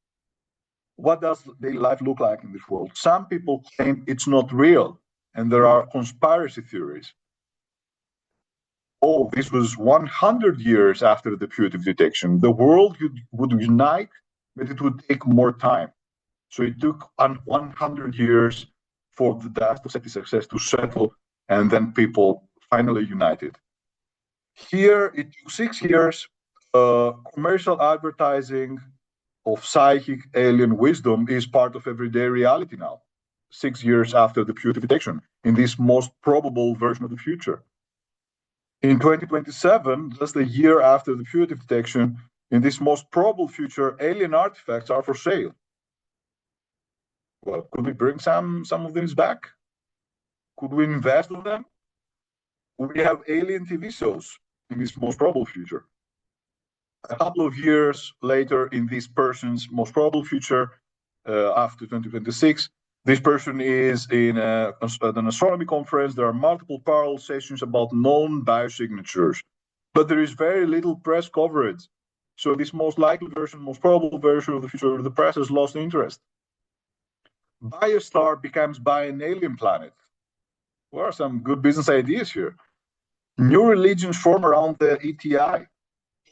What does daily life look like in this world? Some people claim it's not real, and there are conspiracy theories. Oh, this was 100 years after the putative detection. The world would unite, but it would take more time. So it took 100 years for the dust of SETI success to settle, and then people finally united. Here, it took 6 years. Commercial advertising of psychic alien wisdom is part of everyday reality now, 6 years after the putative detection, in this most probable version of the future. In 2027, just a year after the putative detection, in this most probable future, alien artifacts are for sale. Well, could we bring some of these back? Could we invest in them? We have alien TV shows in this most probable future. A couple of years later, in this person's most probable future, after 2026, this person is in an astronomy conference. There are multiple parallel sessions about known biosignatures, but there is very little press coverage. So this most likely version, most probable version of the future, the press has lost interest. Biostar becomes by an alien planet. There are some good business ideas here. New religions form around the ETI.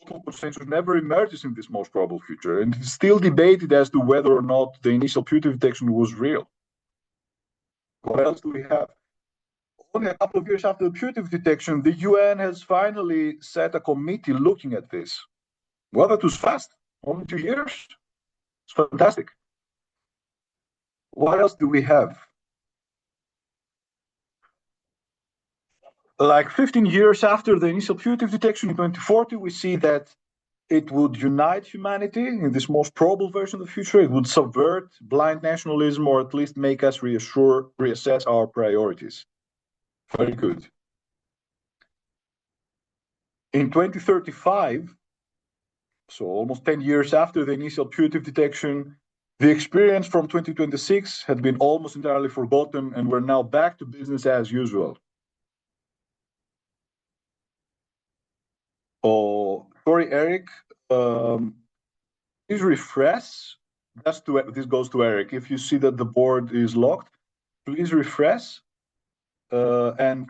Total consensus never emerges in this most probable future, and it's still debated as to whether or not the initial putative detection was real. What else do we have? Only a couple of years after the putative detection, the UN has finally set a committee looking at this. Well, that was fast. Only 2 years. It's fantastic. What else do we have? Like 15 years after the initial putative detection in 2040, we see that it would unite humanity in this most probable version of the future. It would subvert blind nationalism, or at least make us reassess our priorities. Very good. In 2035, so almost 10 years after the initial putative detection, the experience from 2026 had been almost entirely forgotten, and we're now back to business as usual. Oh, sorry, Eric. Please refresh. This goes to Eric. If you see that the board is locked, please refresh and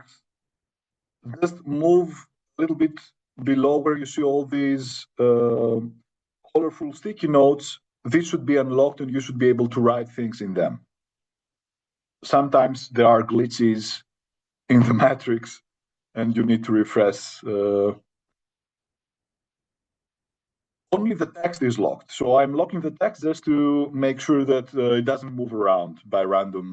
just move a little bit below where you see all these colorful sticky notes. This should be unlocked, and you should be able to write things in them. sometimes there are glitches in the matrix and you need to refresh. Only the text is locked. So I'm locking the text just to make sure that it doesn't move around by random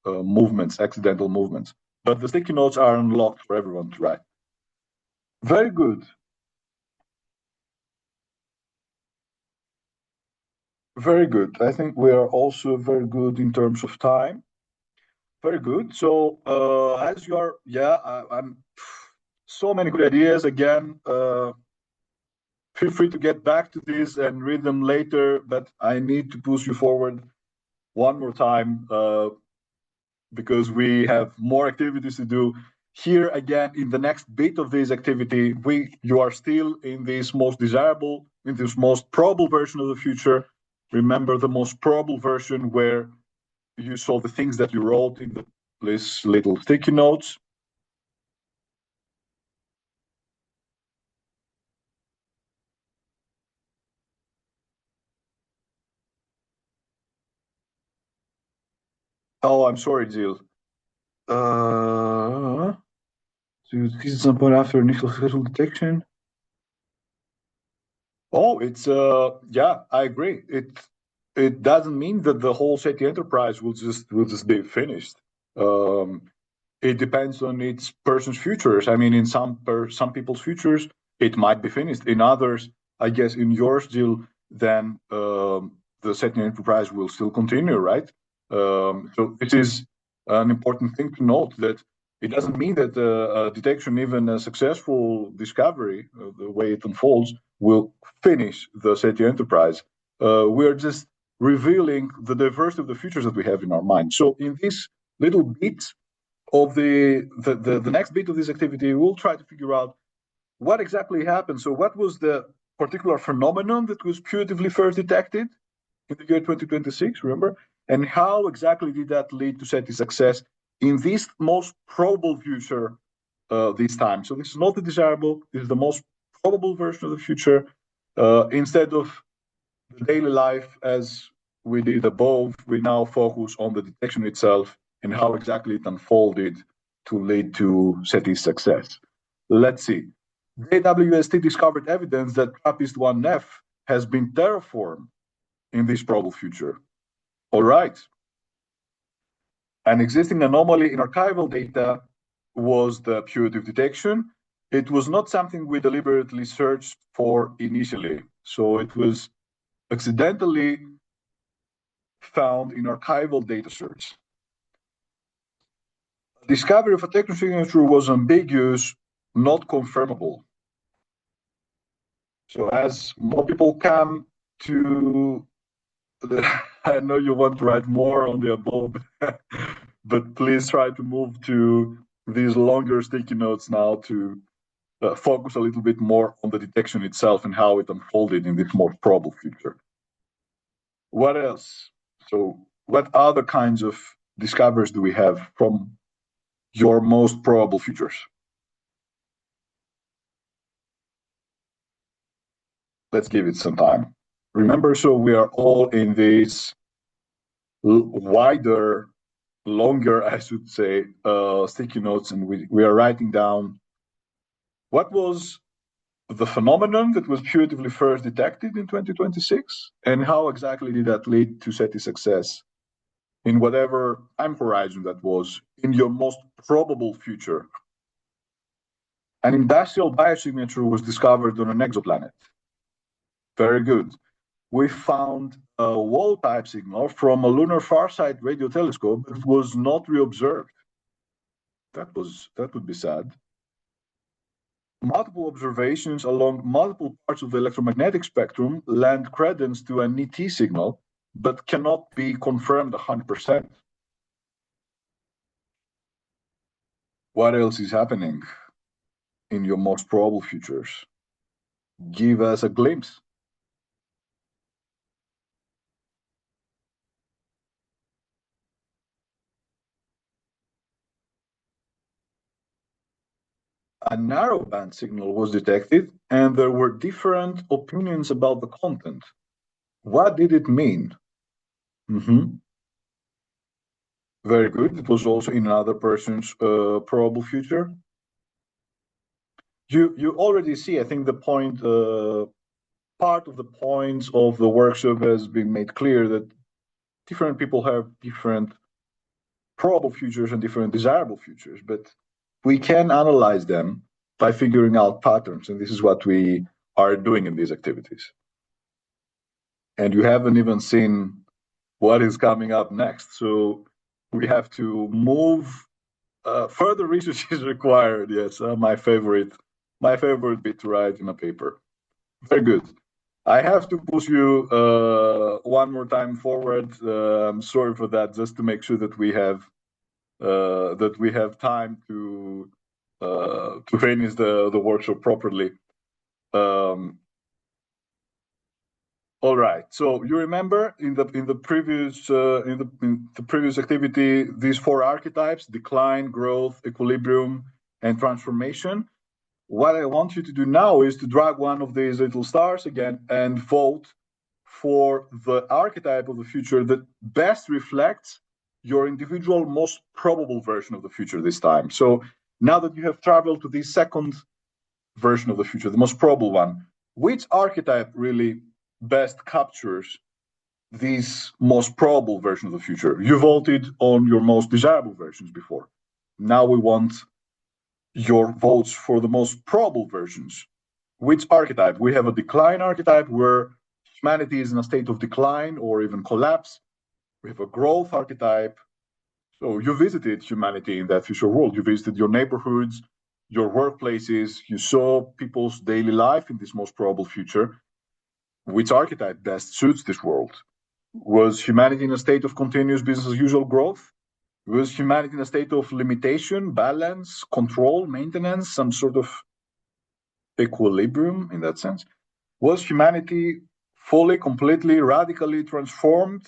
movements, accidental movements. But the sticky notes are unlocked for everyone to write. Very good. Very good. I think we are also very good in terms of time. Very good. So as you are, I'm so many good ideas. Again, feel free to get back to this and read them later, but I need to push you forward one more time because we have more activities to do. Here again, in the next bit of this activity, you are still in this most desirable, in this most probable version of the future. Remember the most probable version where you saw the things that you wrote in this little sticky notes. Oh, I'm sorry, Jill. So this is some point after initial successful detection. Oh, it's yeah, I agree. It doesn't mean that the whole SETI enterprise will just be finished. Um, it depends on each person's futures. I mean, in some people's futures, it might be finished. In others, I guess in yours, Jill, then the SETI enterprise will still continue, right? So it is an important thing to note that it doesn't mean that detection, even a successful discovery, the way it unfolds, will finish the SETI enterprise. We are just revealing the diversity of the futures that we have in our mind. So in this little bit of the next bit of this activity, we'll try to figure out what exactly happened. So what was the particular phenomenon that was putatively first detected in the year 2026, remember? And how exactly did that lead to SETI success in this most probable future this time? So this is not the desirable, this is the most probable version of the future. Instead of the daily life as we did above, we now focus on the detection itself and how exactly it unfolded to lead to SETI's success. Let's see. The AWST discovered evidence that TRAPPIST-1F has been terraformed in this probable future. All right. An existing anomaly in archival data was the putative detection. It was not something we deliberately searched for initially. So it was accidentally found in archival data search. Discovery of a technosignature was ambiguous, not confirmable. So as more people come to I know you want to write more on the above, but please try to move to these longer sticky notes now to focus a little bit more on the detection itself and how it unfolded in this more probable future. What else? So what other kinds of discoveries do we have from your most probable futures? Let's give it some time. Remember, so we are all in this wider, longer, I should say, sticky notes, and we are writing down what was the phenomenon that was putatively first detected in 2026, and how exactly did that lead to SETI success in whatever time horizon that was in your most probable future. An industrial biosignature was discovered on an exoplanet. Very good. We found a wall type signal from a lunar farsight radio telescope that was not reobserved. That would be sad. Multiple observations along multiple parts of the electromagnetic spectrum lend credence to an ET signal, but cannot be confirmed 100%. What else is happening in your most probable futures? Give us a glimpse. A narrowband signal was detected, and there were different opinions about the content. What did it mean? Very good. It was also in another person's probable future. You already see, I think, the point. Part of the points of the workshop has been made clear that different people have different probable futures and different desirable futures, but we can analyze them by figuring out patterns, and this is what we are doing in these activities. And you haven't even seen what is coming up next, so we have to move. Further research is required. Yes, my favorite bit to write in a paper. Very good. I have to push you one more time forward. I'm sorry for that, just to make sure that we have time to finish the workshop properly. All right. So you remember in the previous activity, these four archetypes: decline, growth, equilibrium, and transformation. What I want you to do now is to drag one of these little stars again and vote for the archetype of the future that best reflects your individual most probable version of the future this time. So now that you have traveled to this second version of the future, the most probable one, which archetype really best captures this most probable version of the future? You voted on your most desirable versions before. Now we want your votes for the most probable versions. Which archetype? We have a decline archetype where humanity is in a state of decline or even collapse. We have a growth archetype. So you visited humanity in that future world. You visited your neighborhoods, your workplaces. You saw people's daily life in this most probable future. Which archetype best suits this world? Was humanity in a state of continuous business as usual growth? Was humanity in a state of limitation, balance, control, maintenance, some sort of equilibrium in that sense? Was humanity fully, completely, radically transformed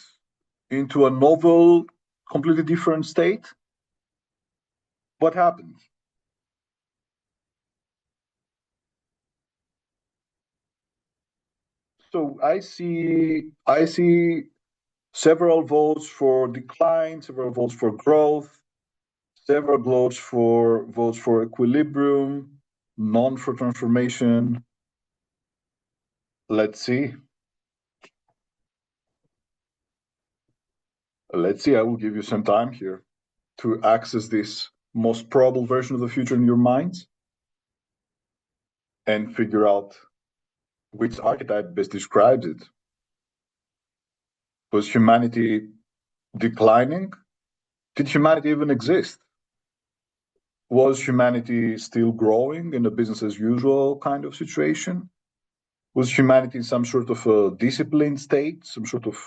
into a novel, completely different state? What happened? So I see several votes for decline, several votes for growth, several votes for equilibrium, none for transformation. Let's see. I will give you some time here to access this most probable version of the future in your minds and figure out which archetype best describes it. Was humanity declining? Did humanity even exist? Was humanity still growing in a business as usual kind of situation? Was humanity in some sort of a disciplined state, some sort of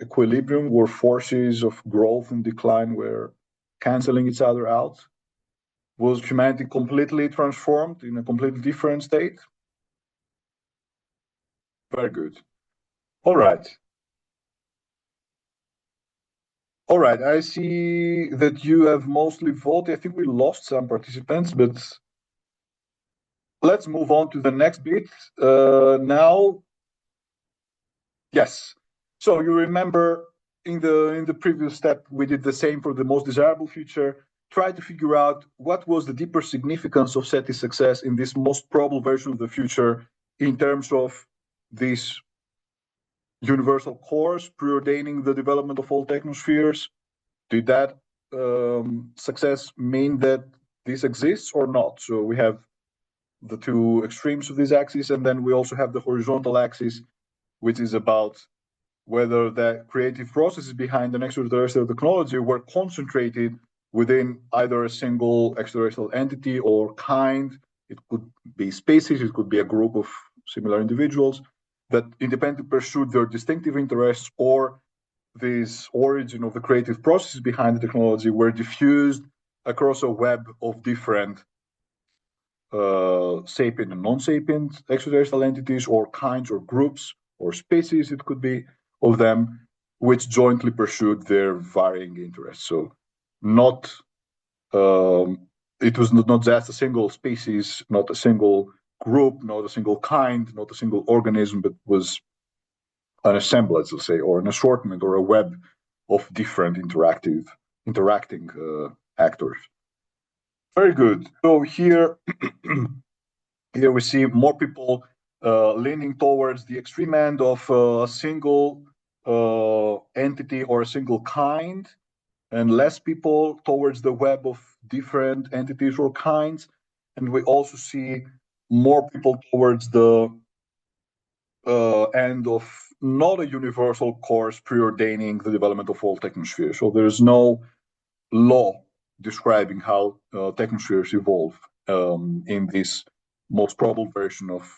equilibrium where forces of growth and decline were canceling each other out? Was humanity completely transformed in a completely different state? Very good. All right. All right. I see that you have mostly voted. I think we lost some participants, but let's move on to the next bit. Now, yes. So you remember in the previous step, we did the same for the most desirable future. Try to figure out what was the deeper significance of SETI success in this most probable version of the future in terms of this universal course preordaining the development of all technospheres. Did that success mean that this exists or not? So we have the two extremes of this axis, and then we also have the horizontal axis, which is about whether the creative processes behind an extraterrestrial technology were concentrated within either a single extraterrestrial entity or kind. It could be species, it could be a group of similar individuals that independently pursued their distinctive interests, or this origin of the creative processes behind the technology were diffused across a web of different sapient and non-sapient extraterrestrial entities or kinds or groups or species, it could be, of them, which jointly pursued their varying interests. So not it was not just a single species, not a single group, not a single kind, not a single organism, but was an assemblage, let's say, or an assortment or a web of different interactive interacting actors. Very good. So here, here we see more people leaning towards the extreme end of a single entity or a single kind, and less people towards the web of different entities or kinds. And we also see more people towards the end of not a universal course preordaining the development of all technospheres. So there's no law describing how technospheres evolve in this most probable version of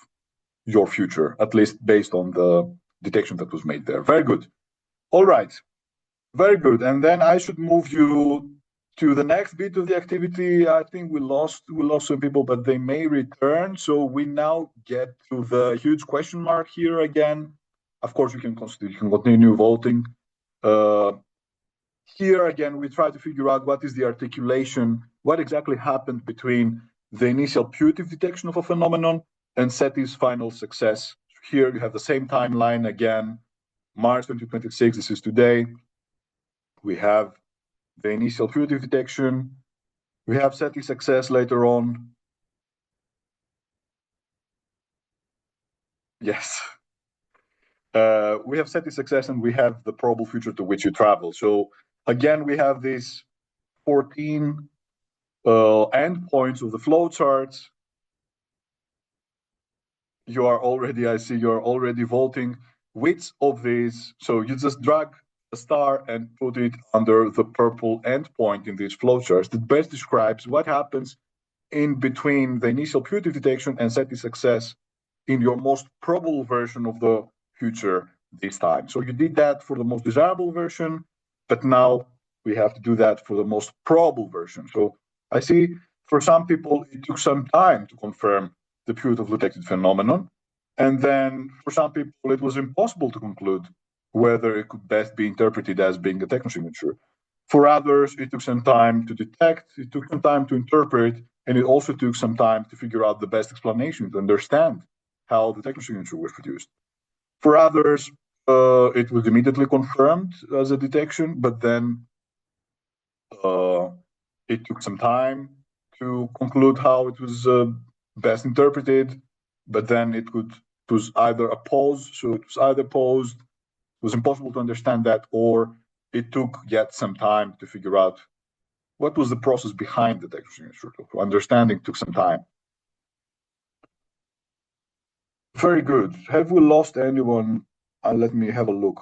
your future, at least based on the detection that was made there. Very good. All right. Very good. And then I should move you to the next bit of the activity. I think we lost some people, but they may return. So we now get to the huge question mark here again. Of course, you can continue voting. Here again, we try to figure out what is the articulation, what exactly happened between the initial putative detection of a phenomenon and SETI's final success. Here you have the same timeline again, March 2026, this is today. We have the initial putative detection. We have SETI success later on. Yes. We have SETI success and we have the probable future to which you travel. So again, we have these 14 endpoints of the flowcharts. You are already, I see you're already voting. Which of these, so you just drag a star and put it under the purple endpoint in these flowcharts that best describes what happens in between the initial putative detection and SETI success in your most probable version of the future this time. So you did that for the most desirable version, but now we have to do that for the most probable version. So I see for some people, it took some time to confirm the putative detected phenomenon. And then for some people, it was impossible to conclude whether it could best be interpreted as being a technosignature. For others, it took some time to detect, it took some time to interpret, and it also took some time to figure out the best explanation to understand how the technosignature was produced. For others, it was immediately confirmed as a detection, but then it took some time to conclude how it was best interpreted, but then it was either a pause, so it was either paused, it was impossible to understand that, or it took yet some time to figure out what was the process behind the technosignature. Understanding took some time. Very good. Have we lost anyone? Let me have a look.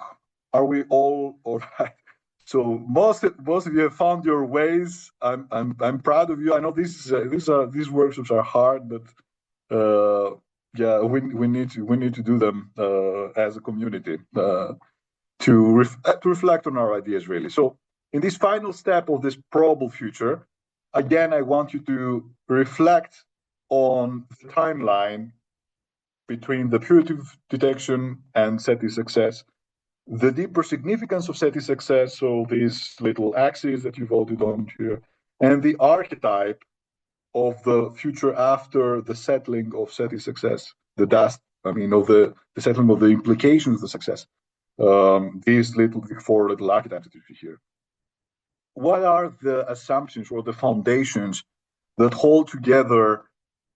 Are we all right? So most of you have found your ways. I'm proud of you. I know these workshops are hard, but yeah, we need to do them as a community to reflect on our ideas really. So in this final step of this probable future, again, I want you to reflect on the timeline between the putative detection and SETI success, the deeper significance of SETI success, so these little axes that you voted on here, and the archetype of the future after the settling of SETI success, of the settling of the implications of the success. These four little archetypes that you see here. What are the assumptions or the foundations that hold together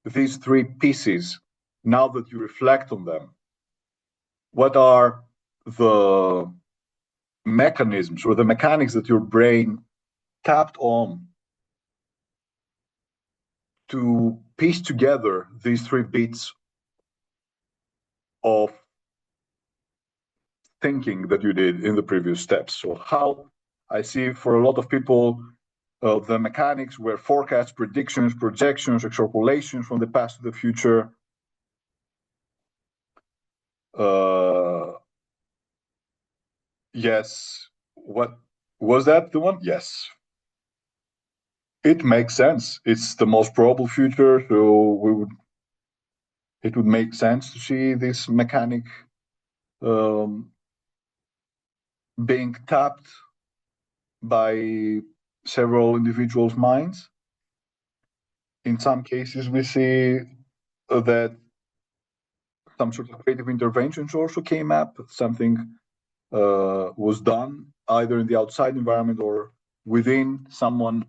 these three pieces now that you reflect on them? What are the mechanisms or the mechanics that your brain tapped on to piece together these three bits of thinking that you did in the previous steps? So how I see for a lot of people, the mechanics were forecasts, predictions, projections, extrapolations from the past to the future. Yes. What was that the one? Yes. It makes sense. It's the most probable future, so it would make sense to see this mechanic being tapped by several individuals' minds. In some cases, we see that some sort of creative interventions also came up. Something was done either in the outside environment or within someone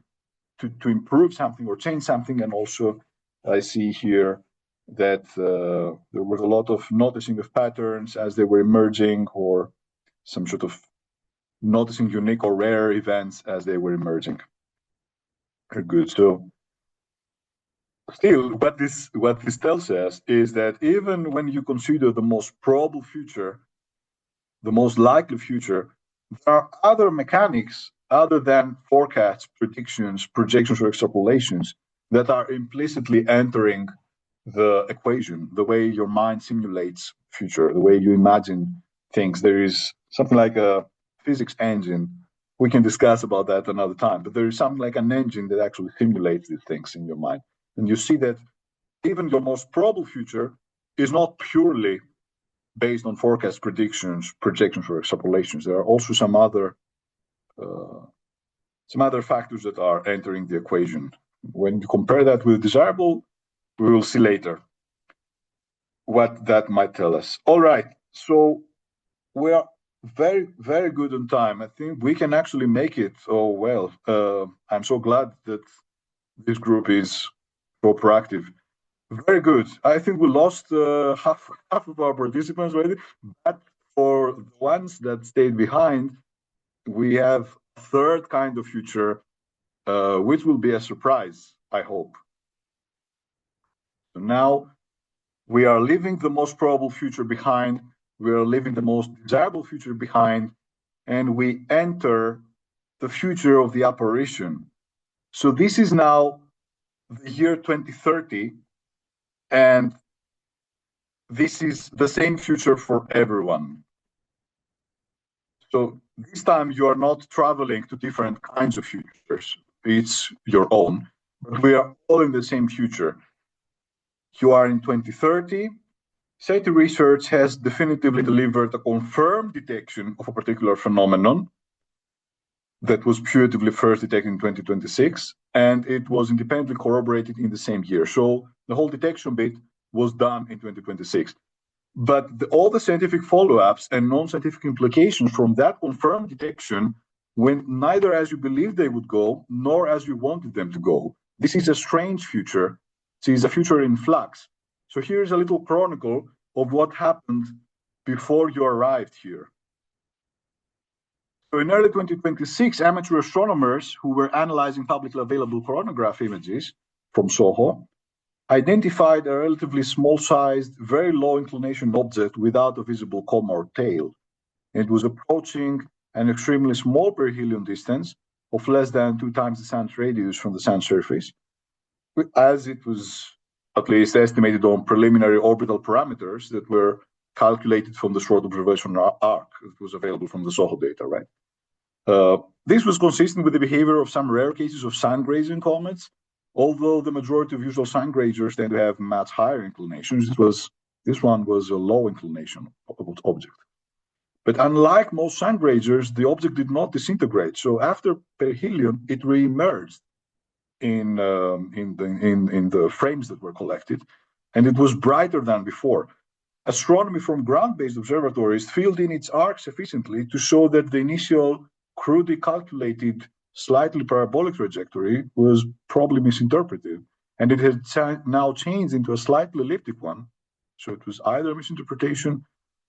to improve something or change something. And also I see here that there was a lot of noticing of patterns as they were emerging, or some sort of noticing unique or rare events as they were emerging. Very good. So still, what this tells us is that even when you consider the most probable future, the most likely future, there are other mechanics other than forecasts, predictions, projections, or extrapolations that are implicitly entering the equation, the way your mind simulates future, the way you imagine things. There is something like a physics engine. We can discuss about that another time, but there is something like an engine that actually simulates these things in your mind. And you see that even your most probable future is not purely based on forecast, predictions, projections, or extrapolations. There are also some other factors that are entering the equation. When you compare that with desirable, we will see later what that might tell us. All right, so we are very, very good on time. I think we can actually make it. Oh, well, I'm so glad that this group is so proactive. Very good. I think we lost half of our participants already, but for the ones that stayed behind, we have a third kind of future, which will be a surprise, I hope. So now we are leaving the most probable future behind, we are leaving the most desirable future behind, and we enter the future of the apparition. So this is now the year 2030, and this is the same future for everyone. So this time you are not traveling to different kinds of futures. It's your own, but we are all in the same future. You are in 2030. SETI research has definitively delivered a confirmed detection of a particular phenomenon that was putatively first detected in 2026, and it was independently corroborated in the same year. So the whole detection bit was done in 2026. But all the scientific follow-ups and non-scientific implications from that confirmed detection went neither as you believed they would go, nor as you wanted them to go. This is a strange future. This is a future in flux. So here's a little chronicle of what happened before you arrived here. So in early 2026, amateur astronomers who were analyzing publicly available coronagraph images from SOHO identified a relatively small-sized, very low-inclination object without a visible comma or tail. It was approaching an extremely small perihelion distance of less than 2 times the sun's radius from the sun's surface, as it was at least estimated on preliminary orbital parameters that were calculated from the short observation arc that was available from the SOHO data, right? This was consistent with the behavior of some rare cases of sun-grazing comets, although the majority of usual sun grazers tend to have much higher inclinations. This one was a low inclination object. But unlike most sun grazers, the object did not disintegrate. So after perihelion, it reemerged in the frames that were collected, and it was brighter than before. Astronomy from ground-based observatories filled in its arc sufficiently to show that the initial crudely calculated slightly parabolic trajectory was probably misinterpreted, and it had now changed into a slightly elliptic one. So it was either a misinterpretation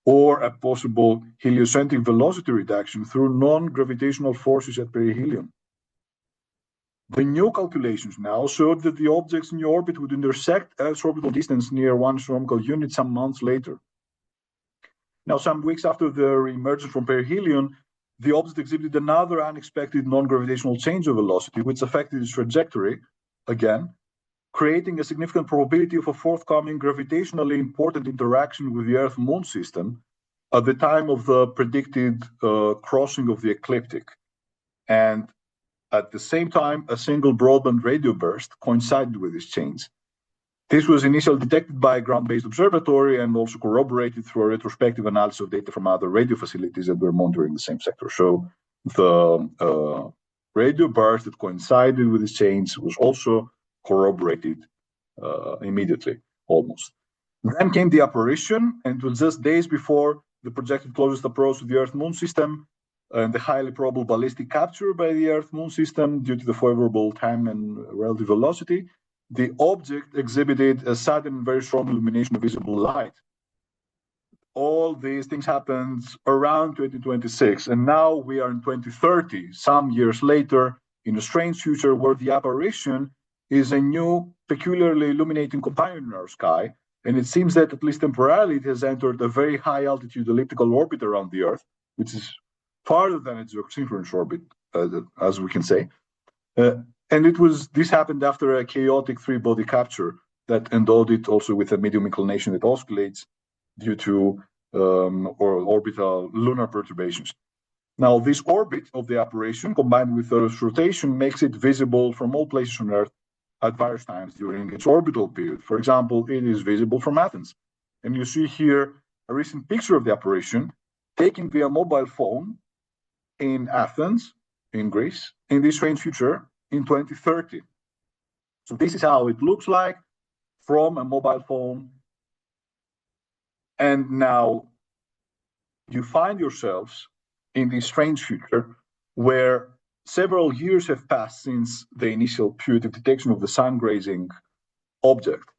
or a possible heliocentric velocity reduction through non-gravitational forces at perihelion. The new calculations now showed that the objects in the orbit would intersect Earth's orbital distance near 1 astronomical unit some months later. Now, some weeks after the re-emergence from perihelion, the object exhibited another unexpected non-gravitational change of velocity, which affected its trajectory, again, creating a significant probability of a forthcoming gravitationally important interaction with the Earth-Moon system at the time of the predicted crossing of the ecliptic. And at the same time, a single broadband radio burst coincided with this change. This was initially detected by a ground-based observatory and also corroborated through a retrospective analysis of data from other radio facilities that were monitoring the same sector. So the radio burst that coincided with this change was also corroborated immediately, almost. Then came the apparition, and it was just days before the projected closest approach to the Earth-Moon system. and the highly probable ballistic capture by the Earth-Moon system due to the favorable time and relative velocity, the object exhibited a sudden, very strong illumination of visible light. All these things happened around 2026, and now we are in 2030, some years later, in a strange future where the apparition is a new, peculiarly illuminating companion in our sky, and it seems that, at least temporarily, it has entered a very high-altitude elliptical orbit around the Earth, which is farther than its geosynchronous orbit, as we can say. And this happened after a chaotic three-body capture that endowed it also with a medium inclination that oscillates due to orbital lunar perturbations. Now, this orbit of the apparition, combined with Earth's rotation, makes it visible from all places on Earth at various times during its orbital period. For example, it is visible from Athens. And you see here a recent picture of the apparition taken via mobile phone in Athens, in Greece, in this strange future in 2030. So this is how it looks like from a mobile phone. And now you find yourselves in this strange future where several years have passed since the initial putative detection of the sun-grazing object.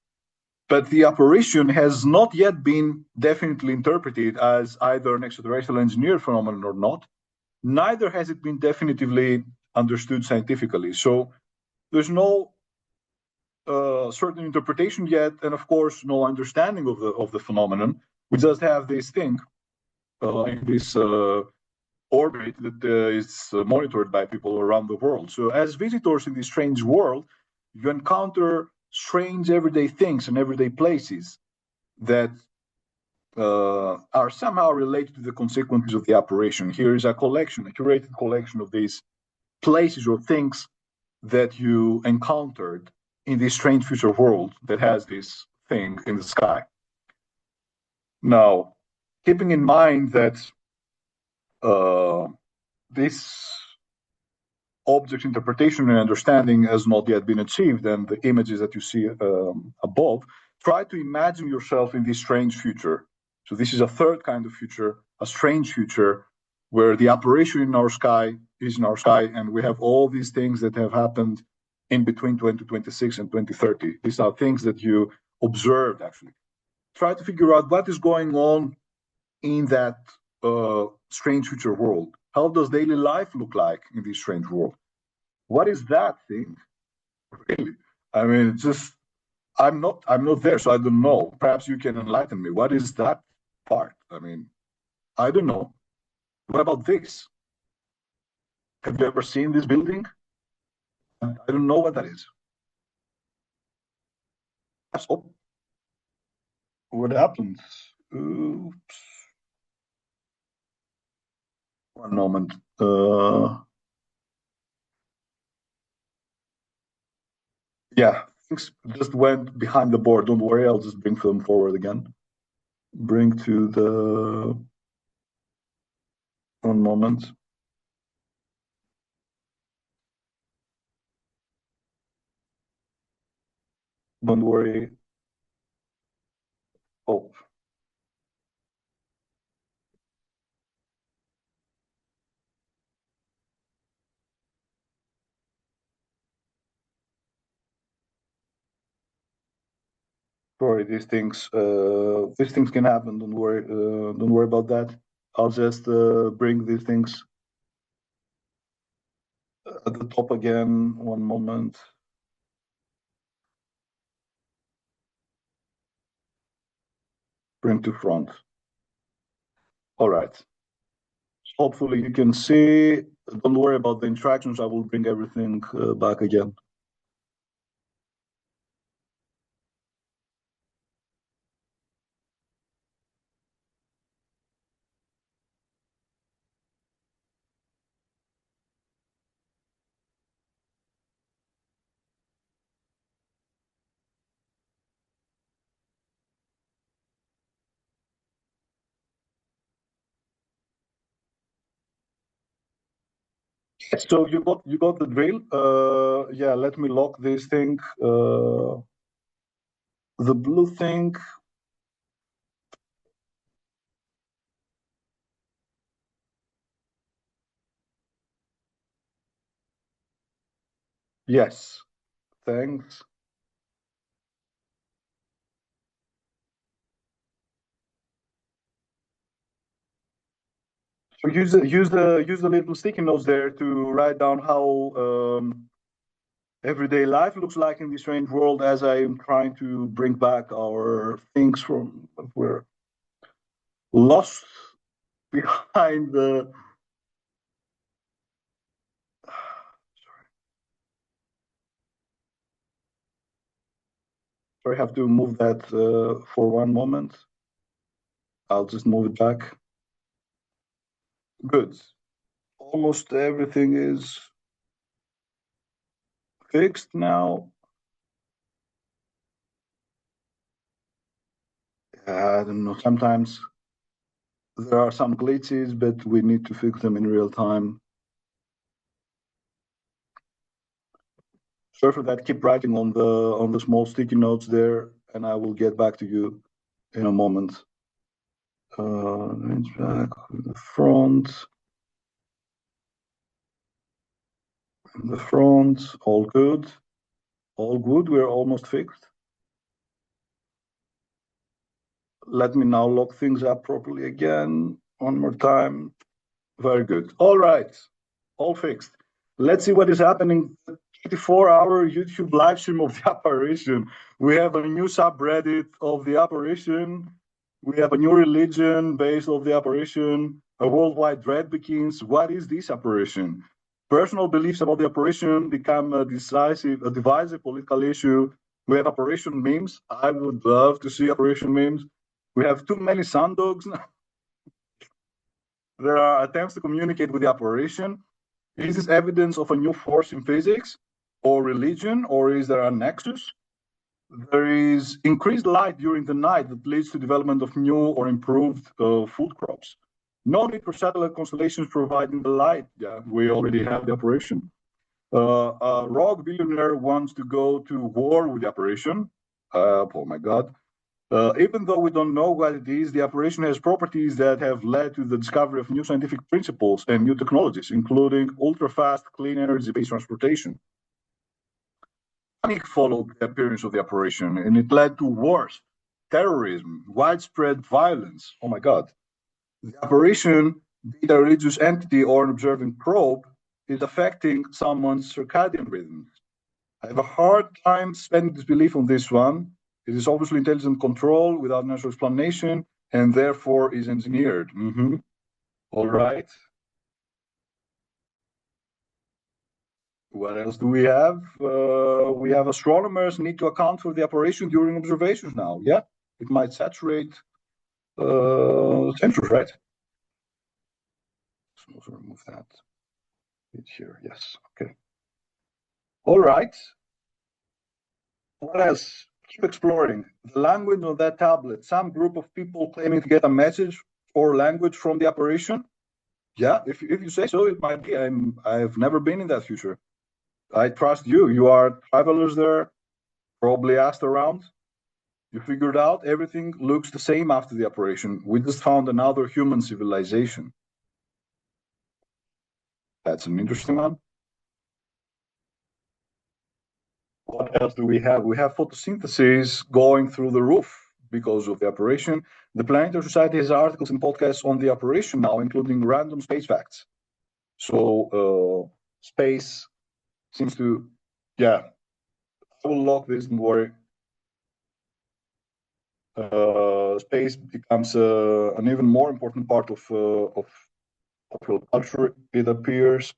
But the apparition has not yet been definitely interpreted as either an extraterrestrial engineered phenomenon or not. Neither has it been definitively understood scientifically. So there's no certain interpretation yet, and of course, no understanding of the phenomenon. We just have this thing in this orbit that is monitored by people around the world. So as visitors in this strange world, you encounter strange everyday things and everyday places that are somehow related to the consequences of the apparition. Here is a collection, a curated collection of these places or things that you encountered in this strange future world that has this thing in the sky. Now, keeping in mind that this object interpretation and understanding has not yet been achieved, and the images that you see above, try to imagine yourself in this strange future. So this is a third kind of future, a strange future, where the apparition in our sky is in our sky, and we have all these things that have happened in between 2026 and 2030. These are things that you observed, actually. Try to figure out what is going on in that strange future world. How does daily life look like in this strange world? What is that thing? Really? I mean, it's just I'm not there, so I don't know. Perhaps you can enlighten me. What is that part? I mean, I don't know. What about this? Have you ever seen this building? I don't know what that is. Oh, what happened? Oops. One moment. Yeah, things just went behind the board. Don't worry, I'll just bring them forward again. Bring to the... One moment. Don't worry. Oh. Sorry, these things can happen. Don't worry about that. I'll just bring these things at the top again. One moment. Bring to front. All right. Hopefully you can see. Don't worry about the interactions. I will bring everything back again. So you got the drill. Yeah, let me lock this thing. The blue thing. Yes, thanks. So use the little sticky notes there to write down how everyday life looks like in this strange world as I am trying to bring back our things from we're lost behind the. Sorry, I have to move that for one moment. I'll just move it back. Good. Almost everything is fixed now. I don't know. Sometimes there are some glitches, but we need to fix them in real time. Sorry for that. Keep writing on the small sticky notes there, and I will get back to you in a moment. It's back the front. The front, all good. All good. We're almost fixed. Let me now lock things up properly again. One more time. Very good. All right. All fixed. Let's see what is happening. 24-hour YouTube live stream of the apparition. We have a new subreddit of the apparition. We have a new religion based on the apparition. A worldwide dread begins. What is this apparition? Personal beliefs about the apparition become a divisive political issue. We have apparition memes. I would love to see apparition memes. We have too many sun dogs. There are attempts to communicate with the apparition. Is this evidence of a new force in physics or religion, or is there a nexus? There is increased light during the night that leads to development of new or improved food crops. No need for satellite constellations providing the light. Yeah, we already have the apparition. A rogue billionaire wants to go to war with the apparition. Oh my God. Even though we don't know what it is, the apparition has properties that have led to the discovery of new scientific principles and new technologies, including ultra-fast, clean energy-based transportation. Panic followed the appearance of the apparition, and it led to wars, terrorism, widespread violence. Oh my God. The apparition, be it a religious entity or an observing probe, is affecting someone's circadian rhythm. I have a hard time spending disbelief on this one. It is obviously intelligent control without natural explanation and therefore is engineered. All right. What else do we have? We have astronomers need to account for the apparition during observations now. Yeah, it might saturate sensors, right? So also remove that. It's here. Yes. Okay. All right. What else? Keep exploring. The language on that tablet. Some group of people claiming to get a message or language from the apparition. Yeah, if you say so, it might be. I've never been in that future. I trust you. You are travelers there, probably asked around. You figured out everything looks the same after the operation. We just found another human civilization. That's an interesting one. What else do we have? We have photosynthesis going through the roof because of the operation. The Planetary Society has articles and podcasts on the operation now, including random space facts. So space seems to, yeah, I will lock this, don't worry. Space becomes an even more important part of popular culture, it appears.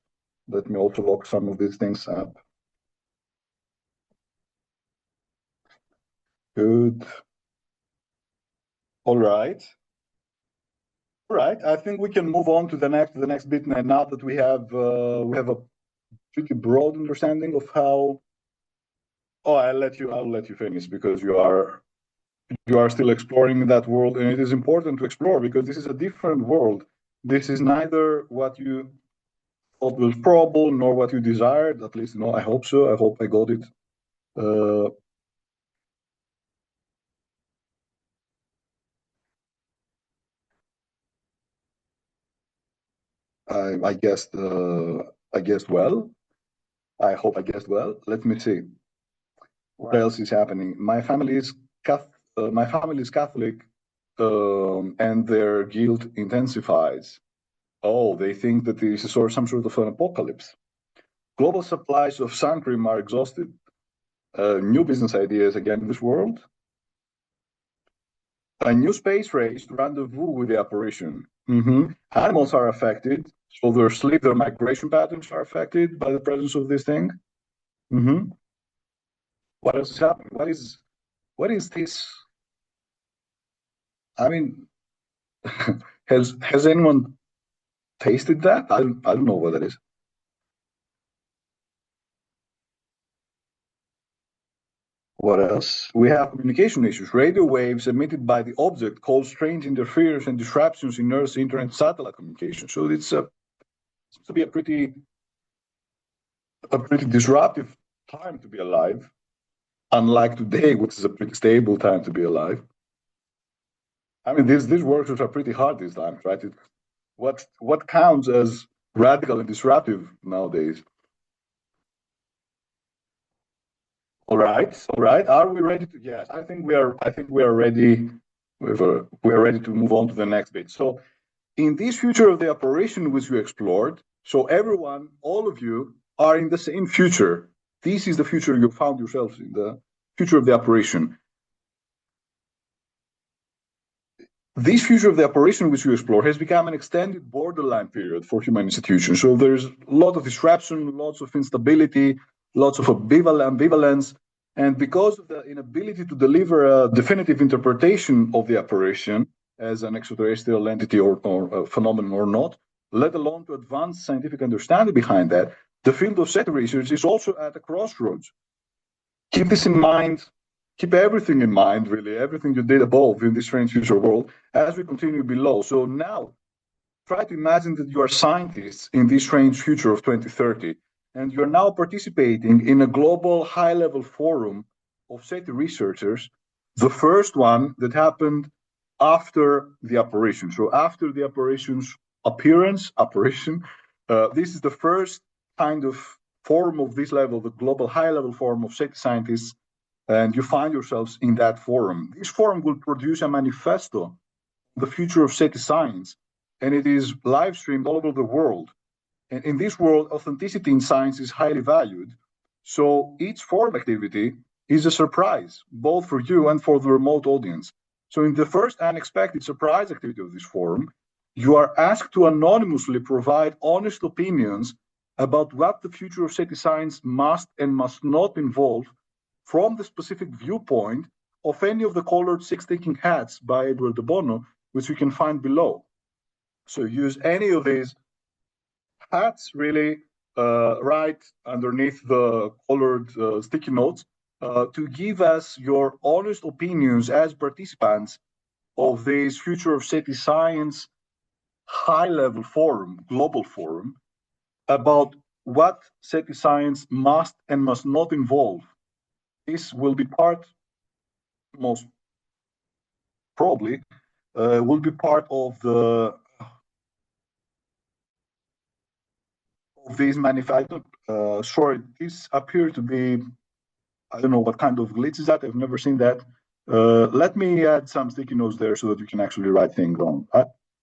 Let me also lock some of these things up. Good. All right. All right. I think we can move on to the next bit now that we have a pretty broad understanding of how. Oh, I'll let you finish because you are still exploring that world, and it is important to explore because this is a different world. This is neither what you thought was probable nor what you desired. At least, I hope so. I hope I got it. Uh, I guessed well. I hope I guessed well. Let me see. What else is happening? My family is Catholic, and their guilt intensifies. Oh, they think that this is some sort of an apocalypse. Global supplies of sun cream are exhausted. New business ideas again in this world. A new space race to rendezvous with the apparition. Animals are affected, so their sleep, their migration patterns are affected by the presence of this thing. What else is happening? What is this? I mean, has anyone tasted that? I don't know what that is. What else? We have communication issues. Radio waves emitted by the object cause strange interference and disruptions in Earth's internet satellite communication. So it's seems to be a pretty disruptive time to be alive, unlike today, which is a pretty stable time to be alive. I mean, these workshops are pretty hard these times, right? What counts as radical and disruptive nowadays? All right. Are we ready to? Yes, I think we are. I think we are ready. We are ready to move on to the next bit. So, in this future of the operation which we explored, so everyone, all of you, are in the same future. This is the future you found yourselves in, the future of the operation. This future of the operation which we explore has become an extended borderline period for human institutions. So there's a lot of disruption, lots of instability, lots of ambivalence. And because of the inability to deliver a definitive interpretation of the operation as an extraterrestrial entity or a phenomenon or not, let alone to advance scientific understanding behind that, the field of SETI research is also at a crossroads. Keep this in mind. Keep everything in mind, really, everything you did above in this strange future world as we continue below. So now, try to imagine that you are scientists in this strange future of 2030, and you're now participating in a global high-level forum of SETI researchers, the first one that happened after the apparition. So after the apparition's apparition, this is the first kind of forum of this level, the global high-level forum of SETI scientists, and you find yourselves in that forum. This forum will produce a manifesto, the future of SETI science, and it is live streamed all over the world. And in this world, authenticity in science is highly valued. So each forum activity is a surprise, both for you and for the remote audience. So in the first unexpected surprise activity of this forum, you are asked to anonymously provide honest opinions about what the future of SETI science must and must not involve from the specific viewpoint of any of the colored six thinking hats by Edward de Bono, which you can find below. So use any of these hats really right underneath the colored sticky notes to give us your honest opinions as participants of this future of SETI science high-level forum, global forum, about what SETI science must and must not involve. This will be part, most probably, will be part of this manufacture. Sorry, this appeared to be, I don't know what kind of glitch is that. I've never seen that. Let me add some sticky notes there so that you can actually write things on.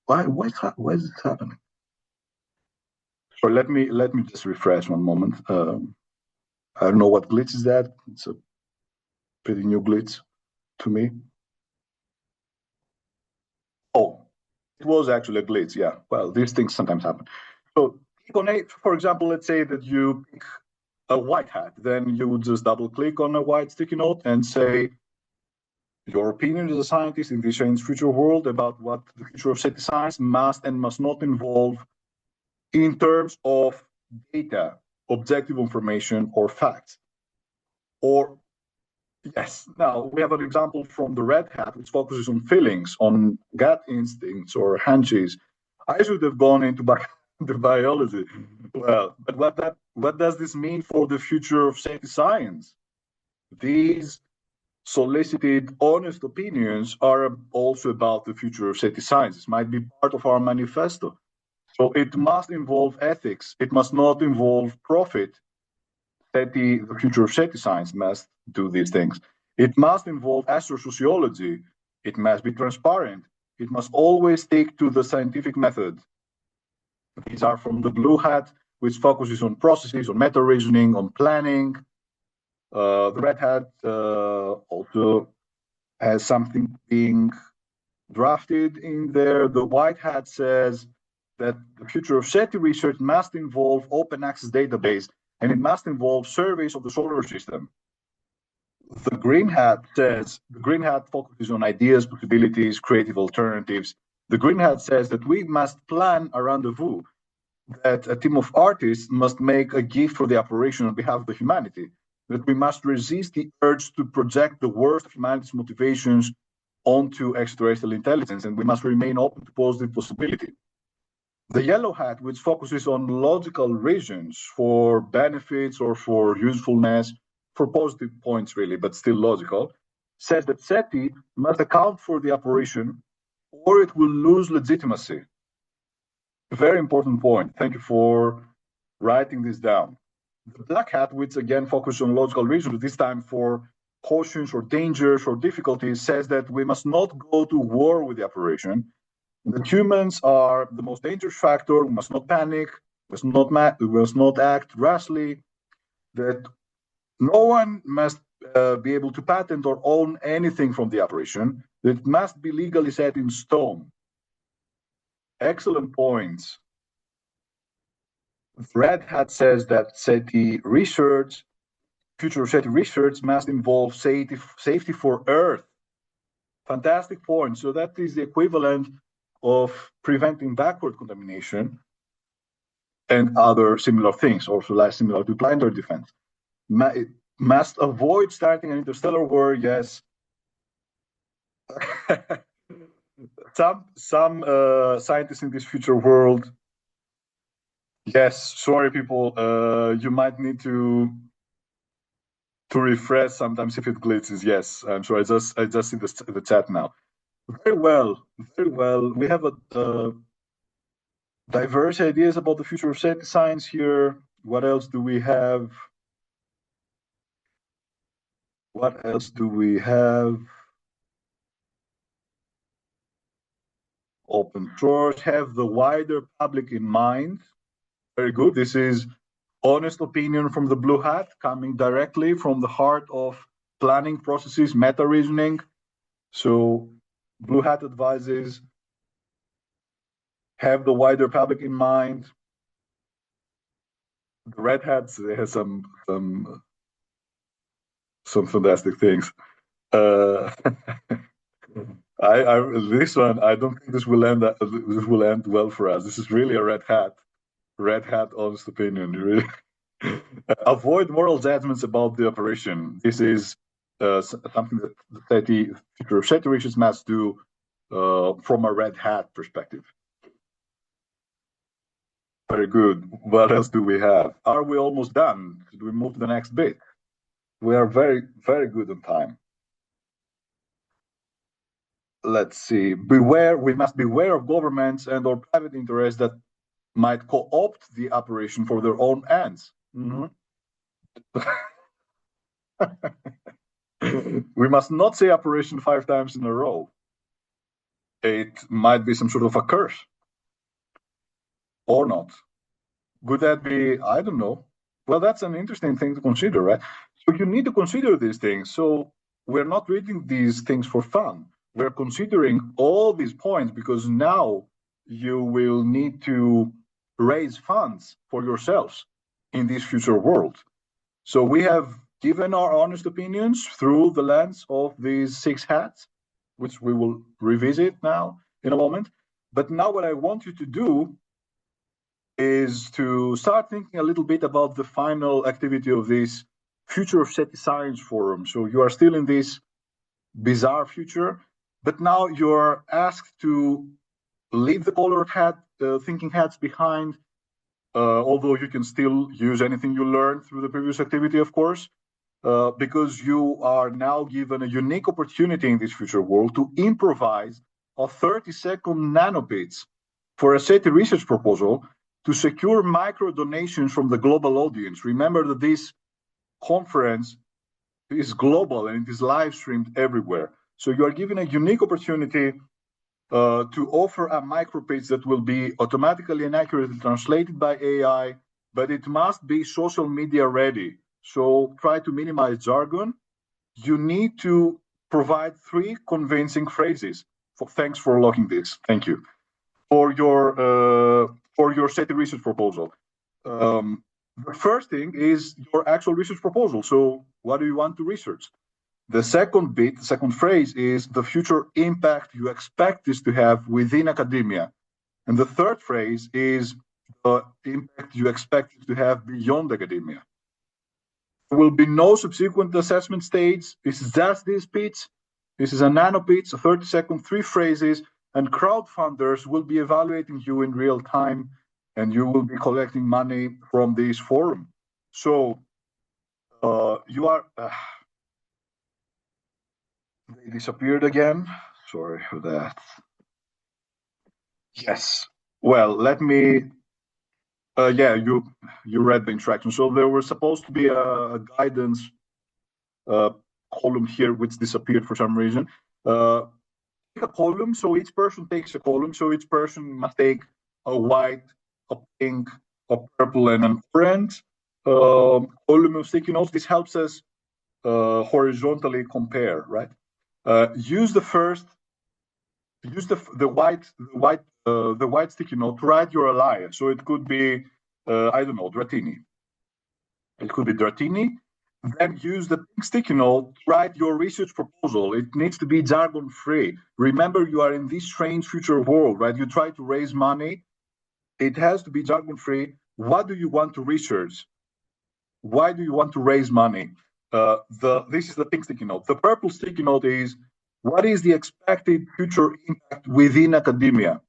Why is it happening? So let me just refresh one moment. I don't know what glitch is that. It's a pretty new glitch to me. Oh, it was actually a glitch. Yeah. Well, these things sometimes happen. So on a, for example, let's say that you pick a white hat, then you would just double click on a white sticky note and say your opinion as a scientist in this strange future world about what the future of SETI science must and must not involve in terms of data, objective information, or facts. Or, yes, now we have an example from the red hat, which focuses on feelings, on gut instincts or hunches. I should have gone into the biology. Well, but what does this mean for the future of SETI science? These solicited honest opinions are also about the future of SETI science. It might be part of our manifesto. So it must involve ethics. It must not involve profit. SETI, the future of SETI science must do these things. It must involve astrosociology. It must be transparent. It must always stick to the scientific method. These are from the blue hat, which focuses on processes, on meta reasoning, on planning. The red hat also has something being drafted in there. The white hat says that the future of SETI research must involve open access database, and it must involve surveys of the solar system. The green hat focuses on ideas, possibilities, creative alternatives. The green hat says that we must plan a rendezvous, that a team of artists must make a gift for the operation on behalf of the humanity, that we must resist the urge to project the worst of humanity's motivations onto extraterrestrial intelligence, and we must remain open to positive possibility. The yellow hat, which focuses on logical reasons for benefits or for usefulness, for positive points really, but still logical, says that SETI must account for the operation or it will lose legitimacy. Very important point. Thank you for writing this down. The black hat, which again focuses on logical reasons, this time for cautions or dangers or difficulties, says that we must not go to war with the operation. That humans are the most dangerous factor. We must not panic. We must not act rashly. That no one must be able to patent or own anything from the operation. That it must be legally set in stone. Excellent points. Red Hat says that SETI research, future SETI research must involve safety for Earth. Fantastic point. So that is the equivalent of preventing backward contamination and other similar things, also like similar to planetary defense. It must avoid starting an interstellar war, yes. some scientists in this future world, yes, sorry people, you might need to refresh sometimes if it glitches. Yes, I'm sure. I just see the chat now. Very well. We have a diverse ideas about the future of science here. What else do we have? Open source, have the wider public in mind. Very good. This is honest opinion from the blue hat, coming directly from the heart of planning processes, meta reasoning. So blue hat advises have the wider public in mind. The red hats, they have some fantastic things. This one, I don't think this will end well for us. This is really a red hat honest opinion. Really. Avoid moral judgments about the operation. This is something that the future of SETI research must do from a red hat perspective. Very good. What else do we have? Are we almost done? Should we move to the next bit? We are very, very good on time. Let's see. We must beware of governments and or private interests that might co-opt the operation for their own ends. Mm-hmm. We must not say operation 5 times in a row. It might be some sort of a curse. Or not. Would that be, I don't know. Well, that's an interesting thing to consider, right? So you need to consider these things. So we're not reading these things for fun. We're considering all these points because now you will need to raise funds for yourselves in this future world. So we have given our honest opinions through the lens of these 6 hats, which we will revisit now in a moment. But now what I want you to do is to start thinking a little bit about the final activity of this Future of SETI Science Forum. So you are still in this bizarre future, but now you're asked to leave the colored hat, thinking hats behind, although you can still use anything you learned through the previous activity, of course, because you are now given a unique opportunity in this future world to improvise a 30-second nanopitch for a SETI research proposal to secure micro donations from the global audience. Remember that this conference is global and it is live streamed everywhere. So you are given a unique opportunity to offer a micro pitch that will be automatically and accurately translated by AI, but it must be social media ready. So try to minimize jargon. You need to provide 3 convincing phrases. Thanks for logging this. Thank you for your SETI research proposal. The first thing is your actual research proposal. So what do you want to research? The second bit, the second phrase is the future impact you expect this to have within academia. And the third phrase is the impact you expect it to have beyond academia. There will be no subsequent assessment stage. This is just this pitch. This is a nano pitch, a 30-second, 3 phrases, and crowdfunders will be evaluating you in real time, and you will be collecting money from this forum. So you are... they disappeared again. Sorry for that. Yes. Well, let me... yeah, you read the instructions. So there was supposed to be a guidance column here, which disappeared for some reason. Take a column, so each person takes a column. So each person must take a white, a pink, a purple, and an orange column of sticky notes. This helps us horizontally compare, right? Use the white sticky note to write your alliance. So it could be I don't know, Dratini. It could be Dratini. Then use the pink sticky note to write your research proposal. It needs to be jargon free. Remember, you are in this strange future world, right? You try to raise money. It has to be jargon free. What do you want to research? Why do you want to raise money? This is the pink sticky note. The purple sticky note is, what is the expected future impact within academia?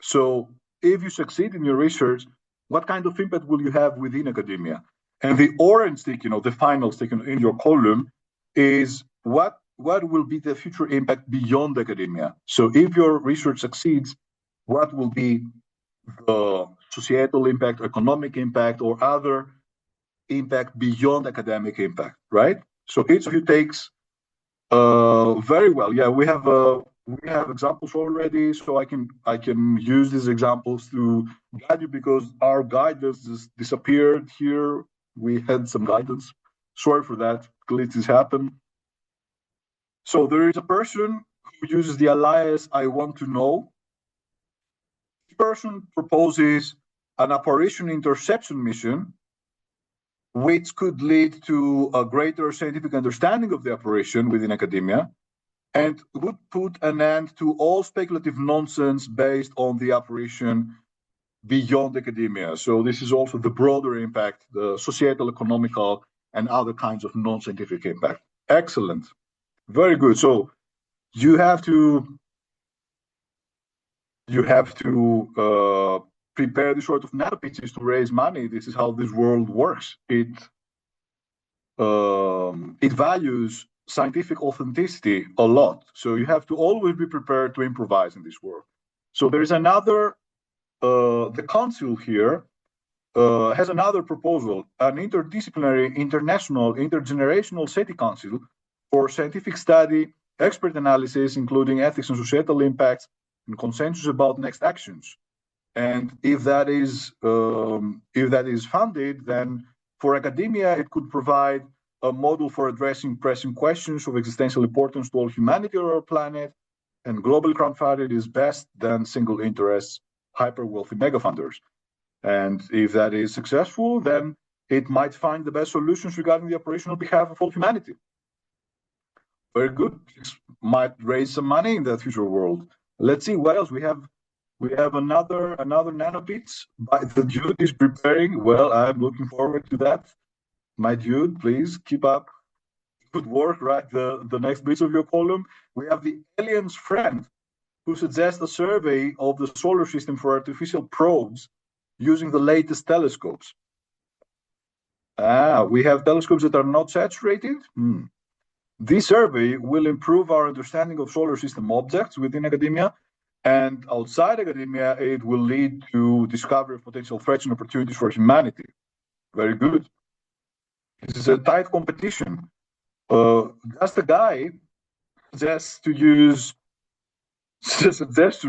So if you succeed in your research, what kind of impact will you have within academia? And the orange sticky note, the final sticky note in your column, is what will be the future impact beyond academia? So if your research succeeds, what will be the societal impact, economic impact, or other impact beyond academic impact, right? So each of you takes very well. Yeah, we have examples already, so I can use these examples to guide you, because our guidance just disappeared here. We had some guidance. Sorry for that. Glitches happen. So there is a person who uses the alias I want to know. This person proposes an apparition interception mission, which could lead to a greater scientific understanding of the apparition within academia, and would put an end to all speculative nonsense based on the apparition beyond academia. So this is also the broader impact, the societal, economical, and other kinds of non-scientific impact. Excellent. Very good. So you have to prepare this sort of nano pitches to raise money. This is how this world works. It values scientific authenticity a lot. So you have to always be prepared to improvise in this world. So there is another, the council here has another proposal, an interdisciplinary, international, intergenerational SETI council for scientific study, expert analysis, including ethics and societal impacts, and consensus about next actions. And if that is funded, then for academia, it could provide a model for addressing pressing questions of existential importance to all humanity or our planet. And global crowdfunding is best than single interests, hyper wealthy mega funders. And if that is successful, then it might find the best solutions regarding the operational behalf of all humanity. Very good. It might raise some money in that future world. Let's see what else we have. We have another nano pitch. The dude is preparing. Well, I'm looking forward to that. My dude, please keep up good work. Right, the next bits of your column. We have the alien's friend, who suggests a survey of the solar system for artificial probes using the latest telescopes. We have telescopes that are not saturated. This survey will improve our understanding of solar system objects within academia, and outside academia, it will lead to discovery of potential threats and opportunities for humanity. Very good. This is a tight competition. Does the guy suggest to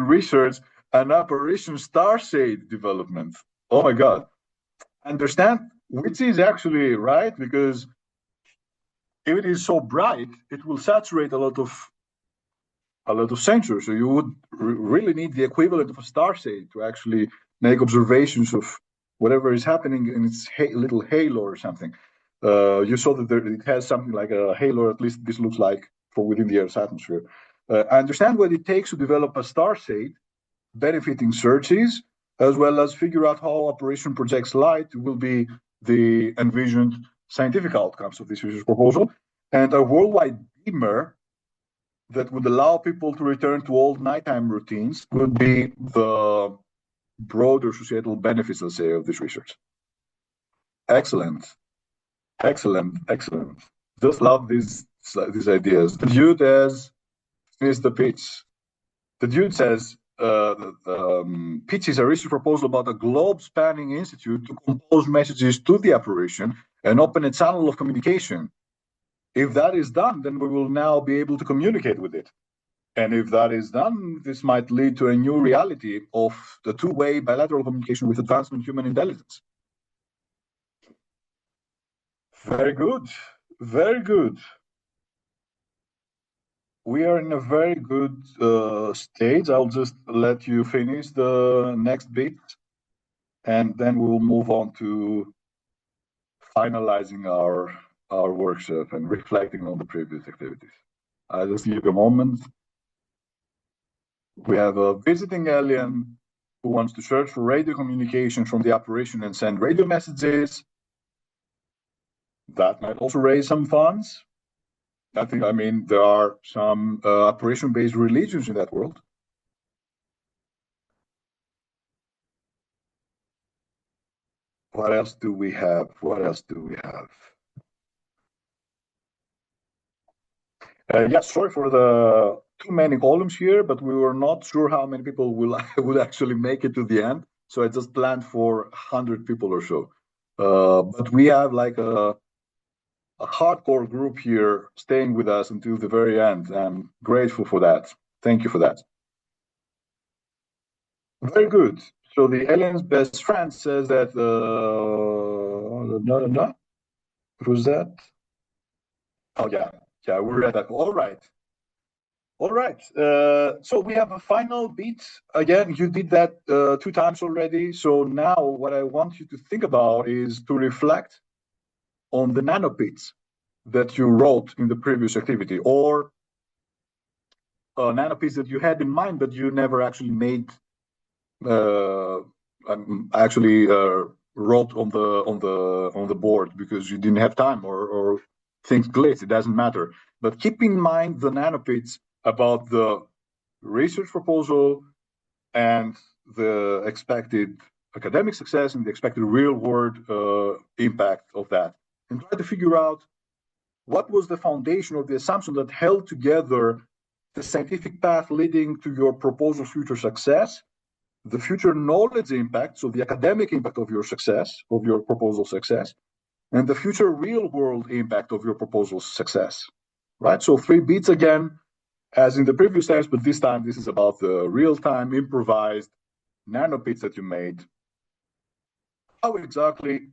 research an apparition star shade development? Oh my God. Understand which is actually right, because if it is so bright, it will saturate a lot of sensors. So you would really need the equivalent of a star shade to actually make observations of whatever is happening in its little halo or something. You saw that it has something like a halo, at least this looks like, for within the Earth's atmosphere. I understand what it takes to develop a star shade benefiting searches, as well as figure out how operation projects light will be the envisioned scientific outcomes of this research proposal. And a worldwide beamer that would allow people to return to old nighttime routines would be the broader societal benefits, let's say, of this research. Excellent. Excellent. Excellent. Just love these ideas. The dude has finished the pitch. The dude says, pitches a research proposal about a globe-spanning institute to compose messages to the apparition and open a channel of communication. If that is done, then we will now be able to communicate with it. And if that is done, this might lead to a new reality of the two-way bilateral communication with advancement human intelligence. Very good. Very good. We are in a very good stage. I'll just let you finish the next bit, and then we will move on to finalizing our workshop and reflecting on the previous activities. I'll just give you a moment. We have a visiting alien who wants to search for radio communication from the apparition and send radio messages. That might also raise some funds. I mean, there are some apparition-based religions in that world. What else do we have? What else do we have? Yeah, sorry for the too many columns here, but we were not sure how many people would actually make it to the end. So I just planned for 100 people or so. But we have like a hardcore group here staying with us until the very end. I'm grateful for that. Thank you for that. Very good. So the alien's best friend says that, what was that? Oh, yeah, we read that. All right. All right. So we have a final beat. Again, you did that 2 times already. So now what I want you to think about is to reflect on the nanobits that you wrote in the previous activity, or nanobits that you had in mind, but you never actually made, wrote on the board because you didn't have time, or things glitched. It doesn't matter. But keep in mind the nanobits about the research proposal and the expected academic success and the expected real-world impact of that, and try to figure out what was the foundation or the assumption that held together the scientific path leading to your proposal's future success, the future knowledge impact, so the academic impact of your success, of your proposal success, and the future real-world impact of your proposal's success, right? So 3 beats again, as in the previous times, but this time this is about the real-time improvised nanobits that you made. How exactly,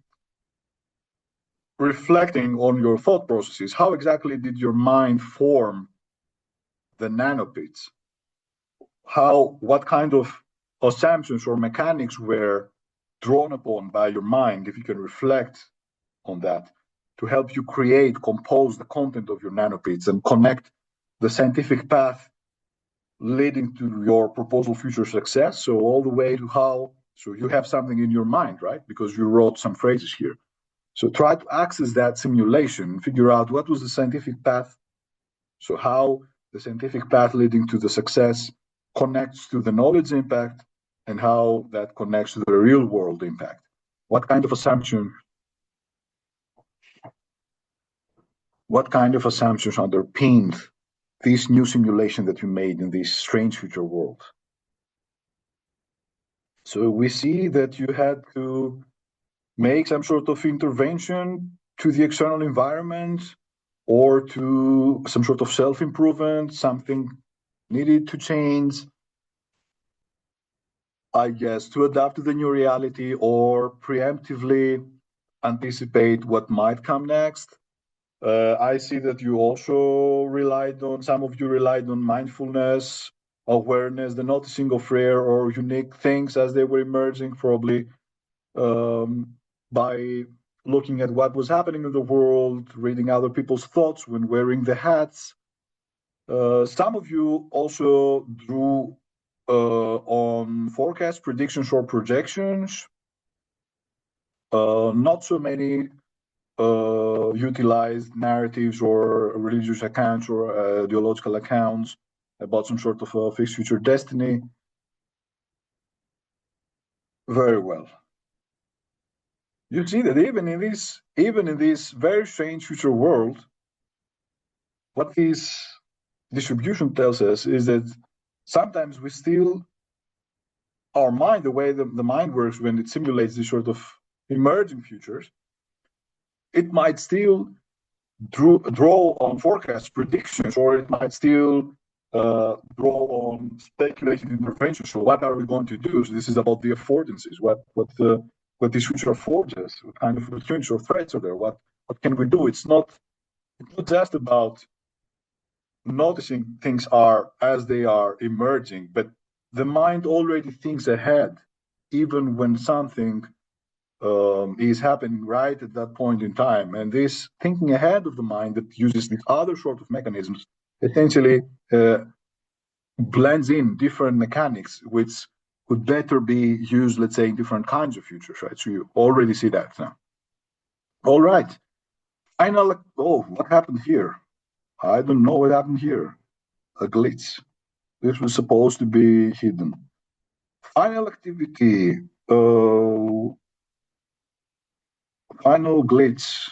reflecting on your thought processes, how exactly did your mind form the nanobits? What kind of assumptions or mechanics were drawn upon by your mind, if you can reflect on that, to help you compose the content of your nanobits and connect the scientific path leading to your proposal future success, so all the way to so you have something in your mind, right? Because you wrote some phrases here. So try to access that simulation, figure out what was the scientific path, so how the scientific path leading to the success connects to the knowledge impact, and how that connects to the real world impact. What kind of assumptions underpinned this new simulation that you made in this strange future world? So we see that you had to make some sort of intervention to the external environment or to some sort of self-improvement, something needed to change, I guess, to adapt to the new reality or preemptively anticipate what might come next. I see that you also some of you relied on mindfulness, awareness, the noticing of rare or unique things as they were emerging, probably by looking at what was happening in the world, reading other people's thoughts when wearing the hats. Some of you also drew on forecasts, predictions, or projections. Not so many utilized narratives or religious accounts or ideological accounts about some sort of a fixed future destiny. Very well. You see that even in this very strange future world, what this distribution tells us is that sometimes we still, our mind, the way the mind works when it simulates these sort of emerging futures, it might still draw on forecast predictions, or it might still draw on speculated interventions. So what are we going to do? So this is about the affordances. What this future affords us? What kind of opportunities or threats are there? What can we do? It's not just about noticing things are as they are emerging, but the mind already thinks ahead, even when something is happening right at that point in time. And this thinking ahead of the mind that uses these other sort of mechanisms essentially blends in different mechanics, which could better be used, let's say, in different kinds of futures, right? So you already see that now. All right. What happened here? I don't know what happened here. A glitch. This was supposed to be hidden. Final activity. Final glitch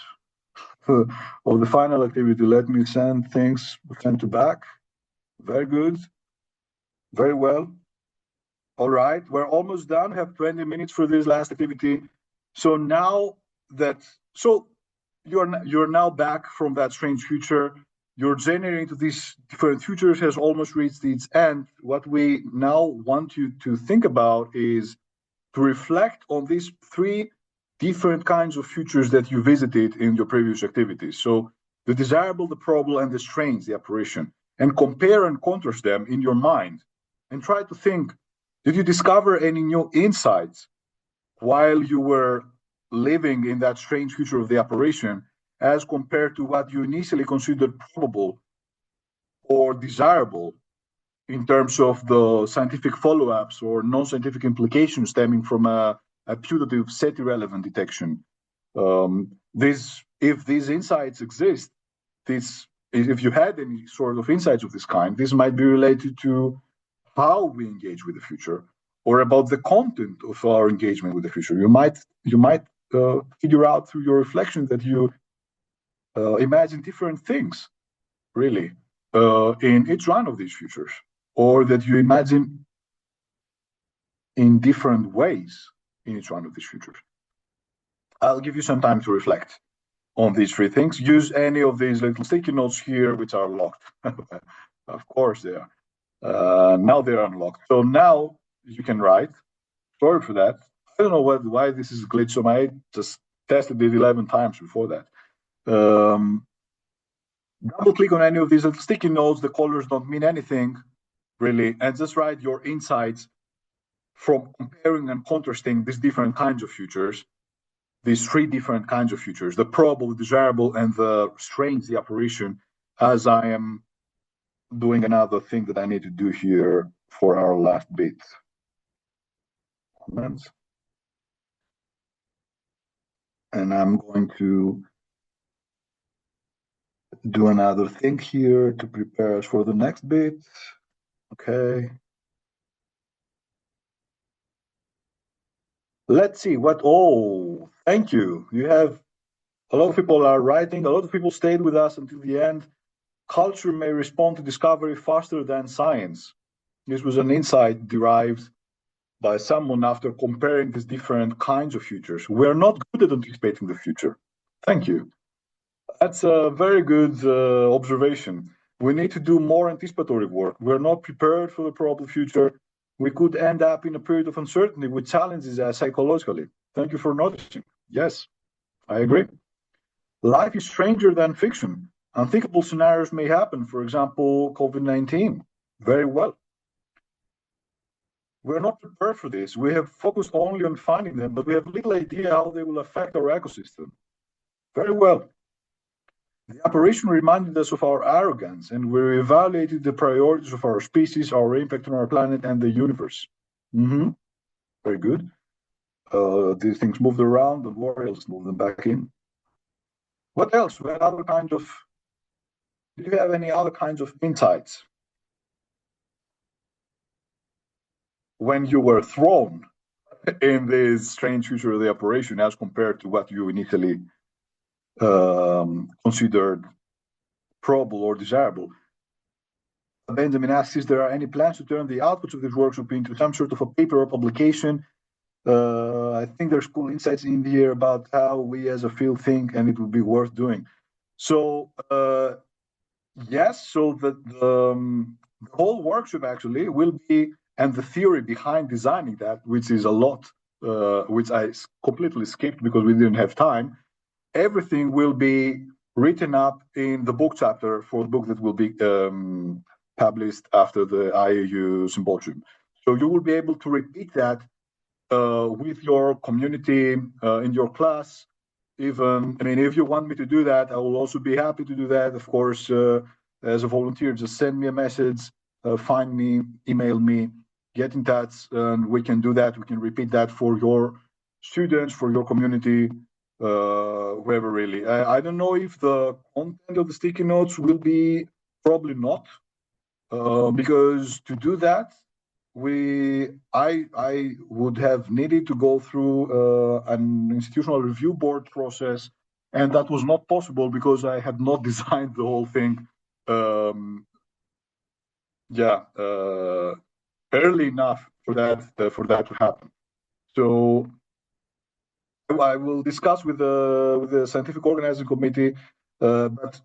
of the final activity. Let me send things front to back. Very good. Very well. All right, we're almost done. We have 20 minutes for this last activity. So now you're now back from that strange future. Your journey into these different futures has almost reached its end. What we now want you to think about is to reflect on these three different kinds of futures that you visited in your previous activities. So the desirable, the probable, and the strange, the apparition, and compare and contrast them in your mind and try to think, did you discover any new insights while you were living in that strange future of the apparition as compared to what you initially considered probable or desirable in terms of the scientific follow-ups or non-scientific implications stemming from a putative SETI relevant detection? If these insights exist, if you had any sort of insights of this kind, this might be related to how we engage with the future, or about the content of our engagement with the future. You might figure out through your reflection that you imagine different things, really, in each one of these futures, or that you imagine in different ways in each one of these futures. I'll give you some time to reflect on these three things. Use any of these little sticky notes here, which are locked. Of course they are. Now they're unlocked. So now you can write. Sorry for that. I don't know why this is a glitch. So I just tested it 11 times before that. Double click on any of these little sticky notes. The colors don't mean anything, really. And just write your insights from comparing and contrasting these different kinds of futures, these three different kinds of futures, the probable, the desirable, and the strange, the apparition, as I am doing another thing that I need to do here for our last bit. And I'm going to do another thing here to prepare us for the next bit. Okay. Let's see what, thank you. You have, a lot of people are writing, a lot of people stayed with us until the end. Culture may respond to discovery faster than science. This was an insight derived by someone after comparing these different kinds of futures. We're not good at anticipating the future. Thank you. That's a very good observation. We need to do more anticipatory work. We're not prepared for the probable future. We could end up in a period of uncertainty which challenges us psychologically. Thank you for noticing. Yes, I agree. Life is stranger than fiction. Unthinkable scenarios may happen, for example, COVID-19. Very well. We're not prepared for this. We have focused only on finding them, but we have little idea how they will affect our ecosystem. Very well. The apparition reminded us of our arrogance, and we evaluated the priorities of our species, our impact on our planet, and the universe. Very good. These things moved around, don't worry, I'll just move them back in. What else? What other kind of, do you have any other kinds of insights? When you were thrown in this strange future of the operation as compared to what you initially considered probable or desirable. Benjamin asks, is there any plans to turn the outputs of this workshop into some sort of a paper or publication? I think there's cool insights in here about how we as a field think, and it would be worth doing. So yes, so the whole workshop actually will be, and the theory behind designing that, which is a lot, which I completely skipped because we didn't have time, everything will be written up in the book chapter for the book that will be published after the IAU Symposium. So you will be able to repeat that with your community in your class. Even, I mean, if you want me to do that, I will also be happy to do that. Of course, as a volunteer, just send me a message, find me, email me, get in touch, and we can do that. We can repeat that for your students, for your community, whoever really. I don't know if the content of the sticky notes will be, probably not, because to do that, I would have needed to go through an institutional review board process, and that was not possible because I had not designed the whole thing early enough for that to happen. So I will discuss with the scientific organizing committee, but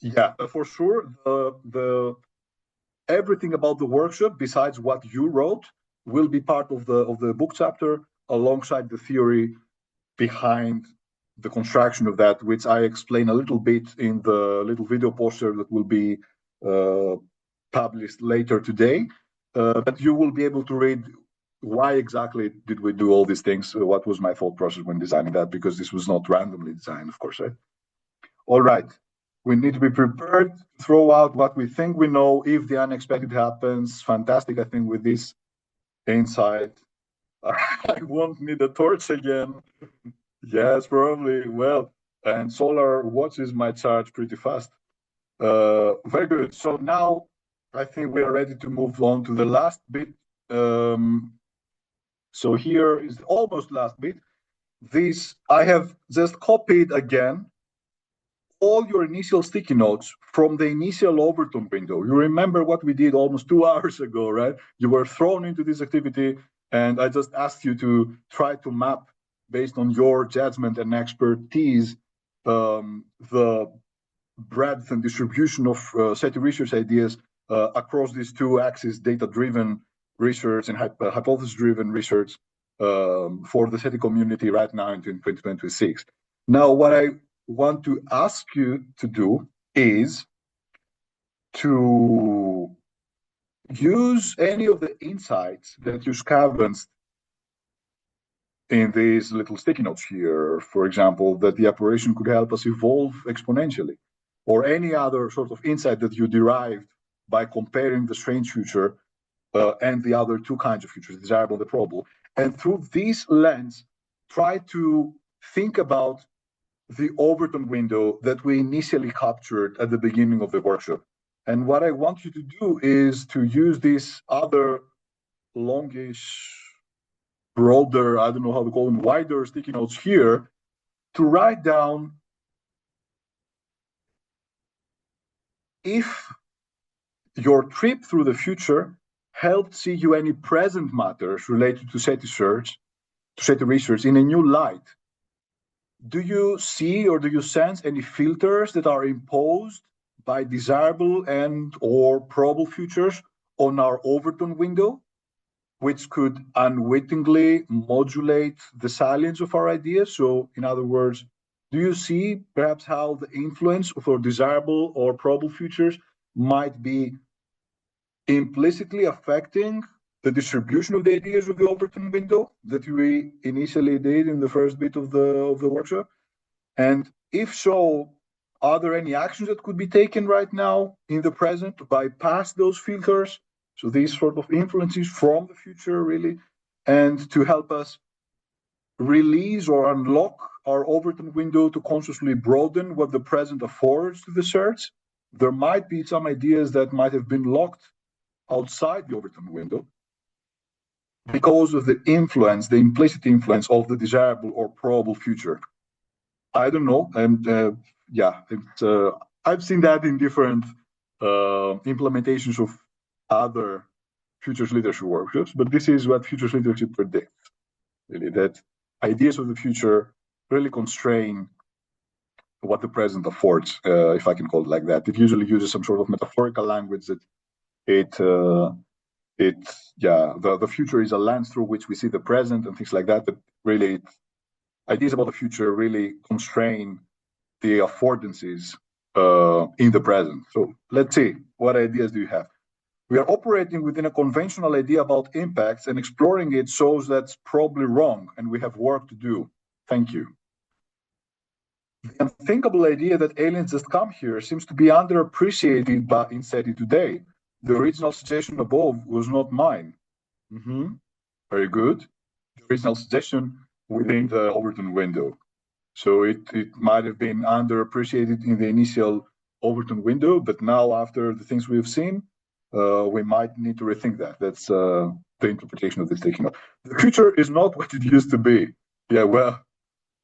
yeah, for sure, the everything about the workshop, besides what you wrote, will be part of the book chapter alongside the theory behind the construction of that, which I explain a little bit in the little video poster that will be published later today. But you will be able to read why exactly did we do all these things, what was my thought process when designing that, because this was not randomly designed, of course, right? All right. We need to be prepared to throw out what we think we know if the unexpected happens. Fantastic, I think, with this insight. I won't need a torch again. Yes, probably. Well, and solar watches my charge pretty fast. Very good. So now I think we are ready to move on to the last bit. So here is the almost last bit. This I have just copied again all your initial sticky notes from the initial Overton window. You remember what we did almost 2 hours ago, right? You were thrown into this activity, and I just asked you to try to map, based on your judgment and expertise, the breadth and distribution of SETI research ideas across these two axes, data-driven research and hypothesis-driven research for the SETI community right now in 2026. Now, what I want to ask you to do is to use any of the insights that you scavenged in these little sticky notes here, for example, that the operation could help us evolve exponentially, or any other sort of insight that you derived by comparing the strange future and the other two kinds of futures, the desirable and the probable. And through this lens, try to think about the Overton window that we initially captured at the beginning of the workshop. And what I want you to do is to use this other longish, broader, I don't know how to call them, wider sticky notes here, to write down if your trip through the future helped see you any present matters related to SETI research in a new light. do you see or do you sense any filters that are imposed by desirable and or probable futures on our Overton window, which could unwittingly modulate the salience of our ideas? So, in other words, do you see perhaps how the influence of our desirable or probable futures might be implicitly affecting the distribution of the ideas of the Overton window that we initially did in the first bit of the workshop? And if so, are there any actions that could be taken right now in the present to bypass those filters? So these sort of influences from the future, really, and to help us release or unlock our Overton window to consciously broaden what the present affords to the search. There might be some ideas that might have been locked outside the Overton window because of the influence, the implicit influence of the desirable or probable future. I don't know, and yeah, I've seen that in different implementations of other futures leadership workshops, but this is what futures leadership predicts, really, that ideas of the future really constrain what the present affords, if I can call it like that. It usually uses some sort of metaphorical language that the future is a lens through which we see the present and things like that, but really ideas about the future really constrain the affordances in the present. So let's see, what ideas do you have? We are operating within a conventional idea about impacts, and exploring it shows that's probably wrong, and we have work to do. Thank you. The unthinkable idea that aliens just come here seems to be underappreciated in SETI today. The original suggestion above was not mine. Very good. The original suggestion within the Overton window. So it might have been underappreciated in the initial Overton window, but now after the things we have seen, we might need to rethink that. That's the interpretation of this taking up. The future is not what it used to be. Yeah, well,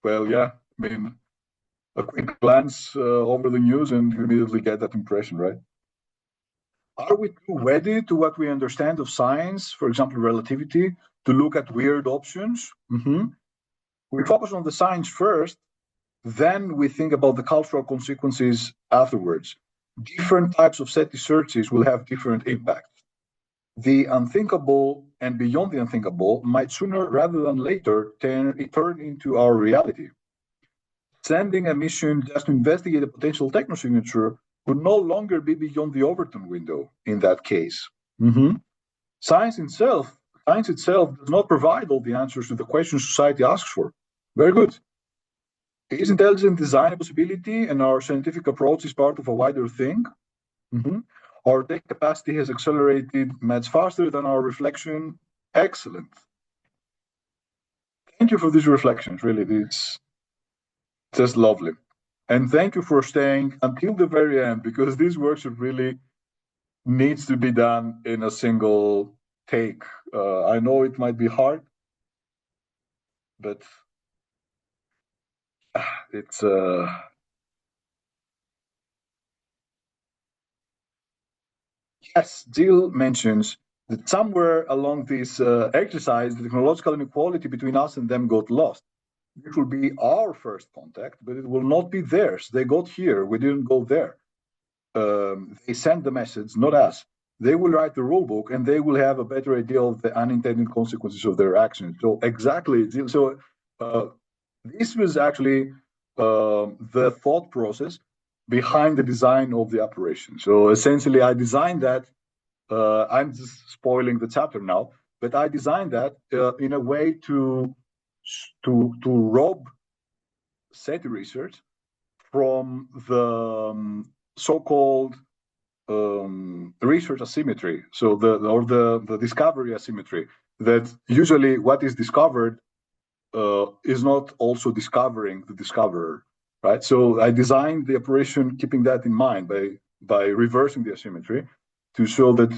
yeah. I mean, a quick glance over the news and you immediately get that impression, right? Are we too wedded to what we understand of science, for example, relativity, to look at weird options? We focus on the science first, then we think about the cultural consequences afterwards. Different types of SETI searches will have different impacts. The unthinkable and beyond the unthinkable might sooner rather than later turn into our reality. Sending a mission just to investigate a potential technosignature would no longer be beyond the Overton window in that case. Science itself does not provide all the answers to the questions society asks for. Very good. Is intelligent design a possibility, and our scientific approach is part of a wider thing? Our tech capacity has accelerated much faster than our reflection. Excellent. Thank you for these reflections. Really, it's just lovely. And thank you for staying until the very end, because this workshop really needs to be done in a single take. I know it might be hard, but it's yes, Jill mentions that somewhere along this exercise, the technological inequality between us and them got lost. It will be our first contact, but it will not be theirs. They got here, we didn't go there. They send the message, not us. They will write the rule book, and they will have a better idea of the unintended consequences of their actions. So exactly, so this was actually the thought process behind the design of the operation. So essentially, I designed that. I'm just spoiling the chapter now, but I designed that in a way to rob SETI research from the so-called research asymmetry. So the discovery asymmetry, that usually what is discovered is not also discovering the discoverer, right? So I designed the operation keeping that in mind by reversing the asymmetry to show that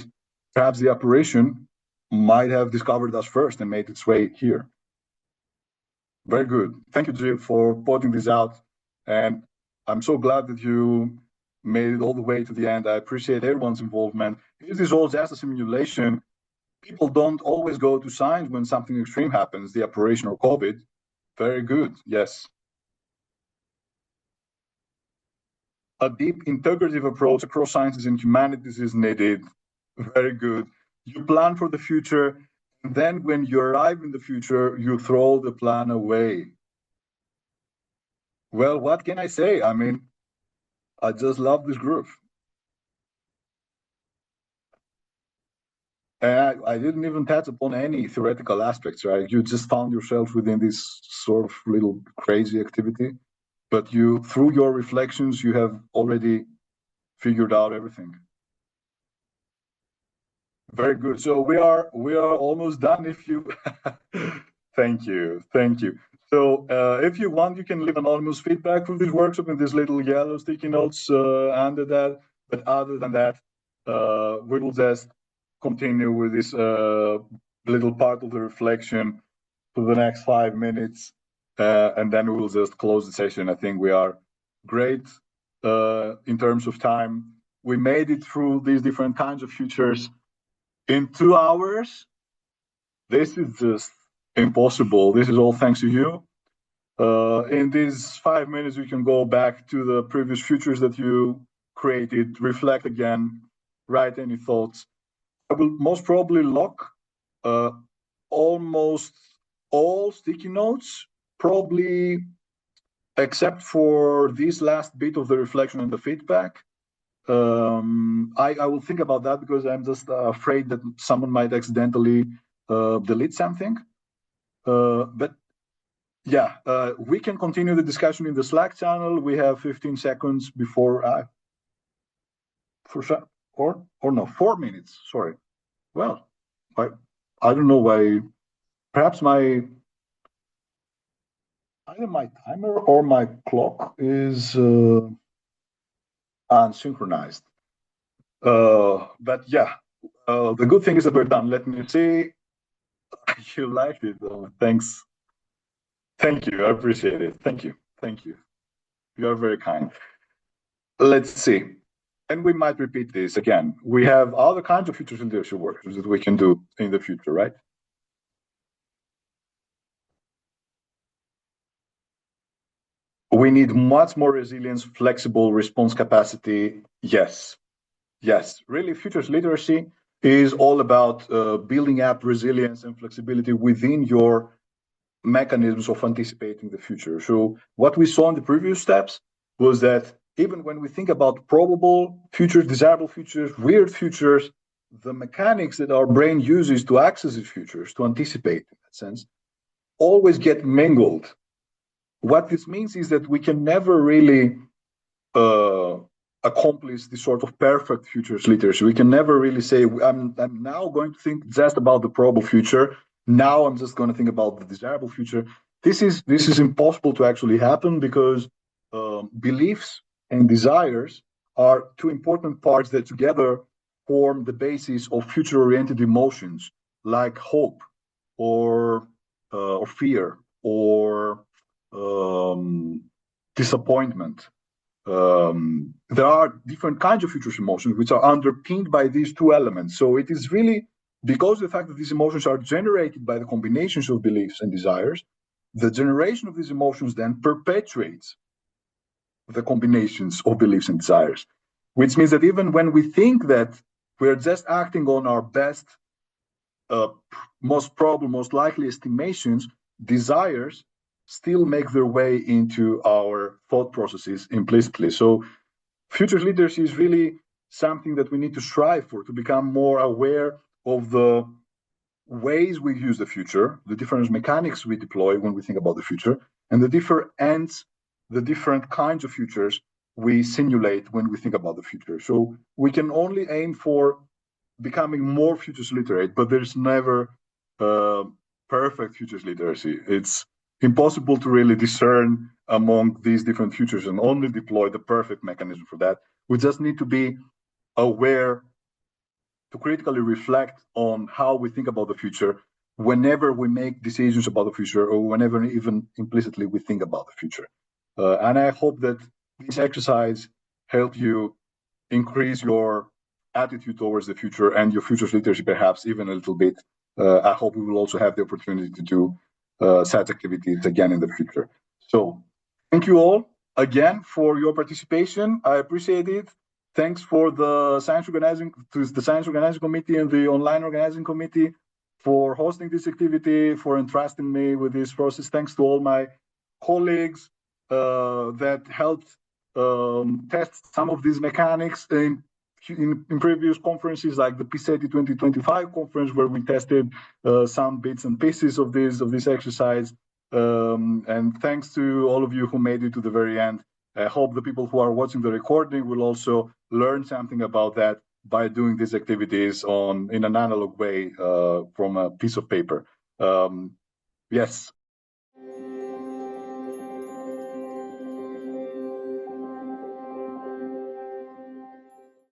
perhaps the operation might have discovered us first and made its way here. Very good. Thank you, Jill, for pointing this out. And I'm so glad that you made it all the way to the end. I appreciate everyone's involvement. This is all just a simulation. People don't always go to science when something extreme happens, the operation or COVID. Very good. Yes. A deep integrative approach across sciences and humanities is needed. Very good. You plan for the future, and then when you arrive in the future, you throw the plan away. Well, what can I say? I mean, I just love this group. And I didn't even touch upon any theoretical aspects, right? You just found yourself within this sort of little crazy activity, but you, through your reflections, you have already figured out everything. Very good. So we are almost done. If you, thank you, thank you. So if you want, you can leave anonymous feedback for this workshop in these little yellow sticky notes under that. But other than that, we will just continue with this little part of the reflection for the next 5 minutes, and then we will just close the session. I think we are great in terms of time. We made it through these different kinds of futures in 2 hours. This is just impossible. This is all thanks to you. In these 5 minutes, we can go back to the previous futures that you created, reflect again, write any thoughts. I will most probably lock almost all sticky notes, probably except for this last bit of the reflection and the feedback. I will think about that because I'm just afraid that someone might accidentally delete something. But yeah, we can continue the discussion in the Slack channel. We have 15 seconds before or no, 4 minutes. Sorry. Well, I don't know why. Perhaps either my timer or my clock is unsynchronized. But yeah, the good thing is that we're done. Let me see. You liked it. Thanks. Thank you. I appreciate it. Thank you. Thank you. You are very kind. Let's see. And we might repeat this again. We have other kinds of futures and leadership workshops that we can do in the future, right? We need much more resilience, flexible response capacity. Yes. Yes. Really, futures literacy is all about building up resilience and flexibility within your mechanisms of anticipating the future. So what we saw in the previous steps was that even when we think about probable futures, desirable futures, weird futures, the mechanics that our brain uses to access these futures, to anticipate in that sense, always get mingled. What this means is that we can never really accomplish this sort of perfect futures literacy. We can never really say, I'm now going to think just about the probable future. Now I'm just going to think about the desirable future. This is impossible to actually happen because beliefs and desires are two important parts that together form the basis of future-oriented emotions like hope or fear or disappointment. There are different kinds of futures emotions which are underpinned by these two elements. So it is really because of the fact that these emotions are generated by the combinations of beliefs and desires, the generation of these emotions then perpetuates the combinations of beliefs and desires, which means that even when we think that we're just acting on our best, most probable, most likely estimations, desires still make their way into our thought processes implicitly. So futures literacy is really something that we need to strive for, to become more aware of the ways we use the future, the different mechanics we deploy when we think about the future, and the different ends, the different kinds of futures we simulate when we think about the future. So we can only aim for becoming more futures literate, but there's never perfect futures literacy. It's impossible to really discern among these different futures and only deploy the perfect mechanism for that. We just need to be aware, to critically reflect on how we think about the future whenever we make decisions about the future or whenever even implicitly we think about the future. And I hope that this exercise helped you increase your attitude towards the future and your futures literacy perhaps even a little bit. I hope we will also have the opportunity to do such activities again in the future. So thank you all. again for your participation. I appreciate it. Thanks for the science organizing committee and the online organizing committee for hosting this activity, for entrusting me with this process. Thanks to all my colleagues that helped test some of these mechanics in previous conferences, like the SETI 2025 conference, where we tested some bits and pieces of this exercise. And thanks to all of you who made it to the very end. I hope the people who are watching the recording will also learn something about that by doing these activities in an analog way from a piece of paper. Yes,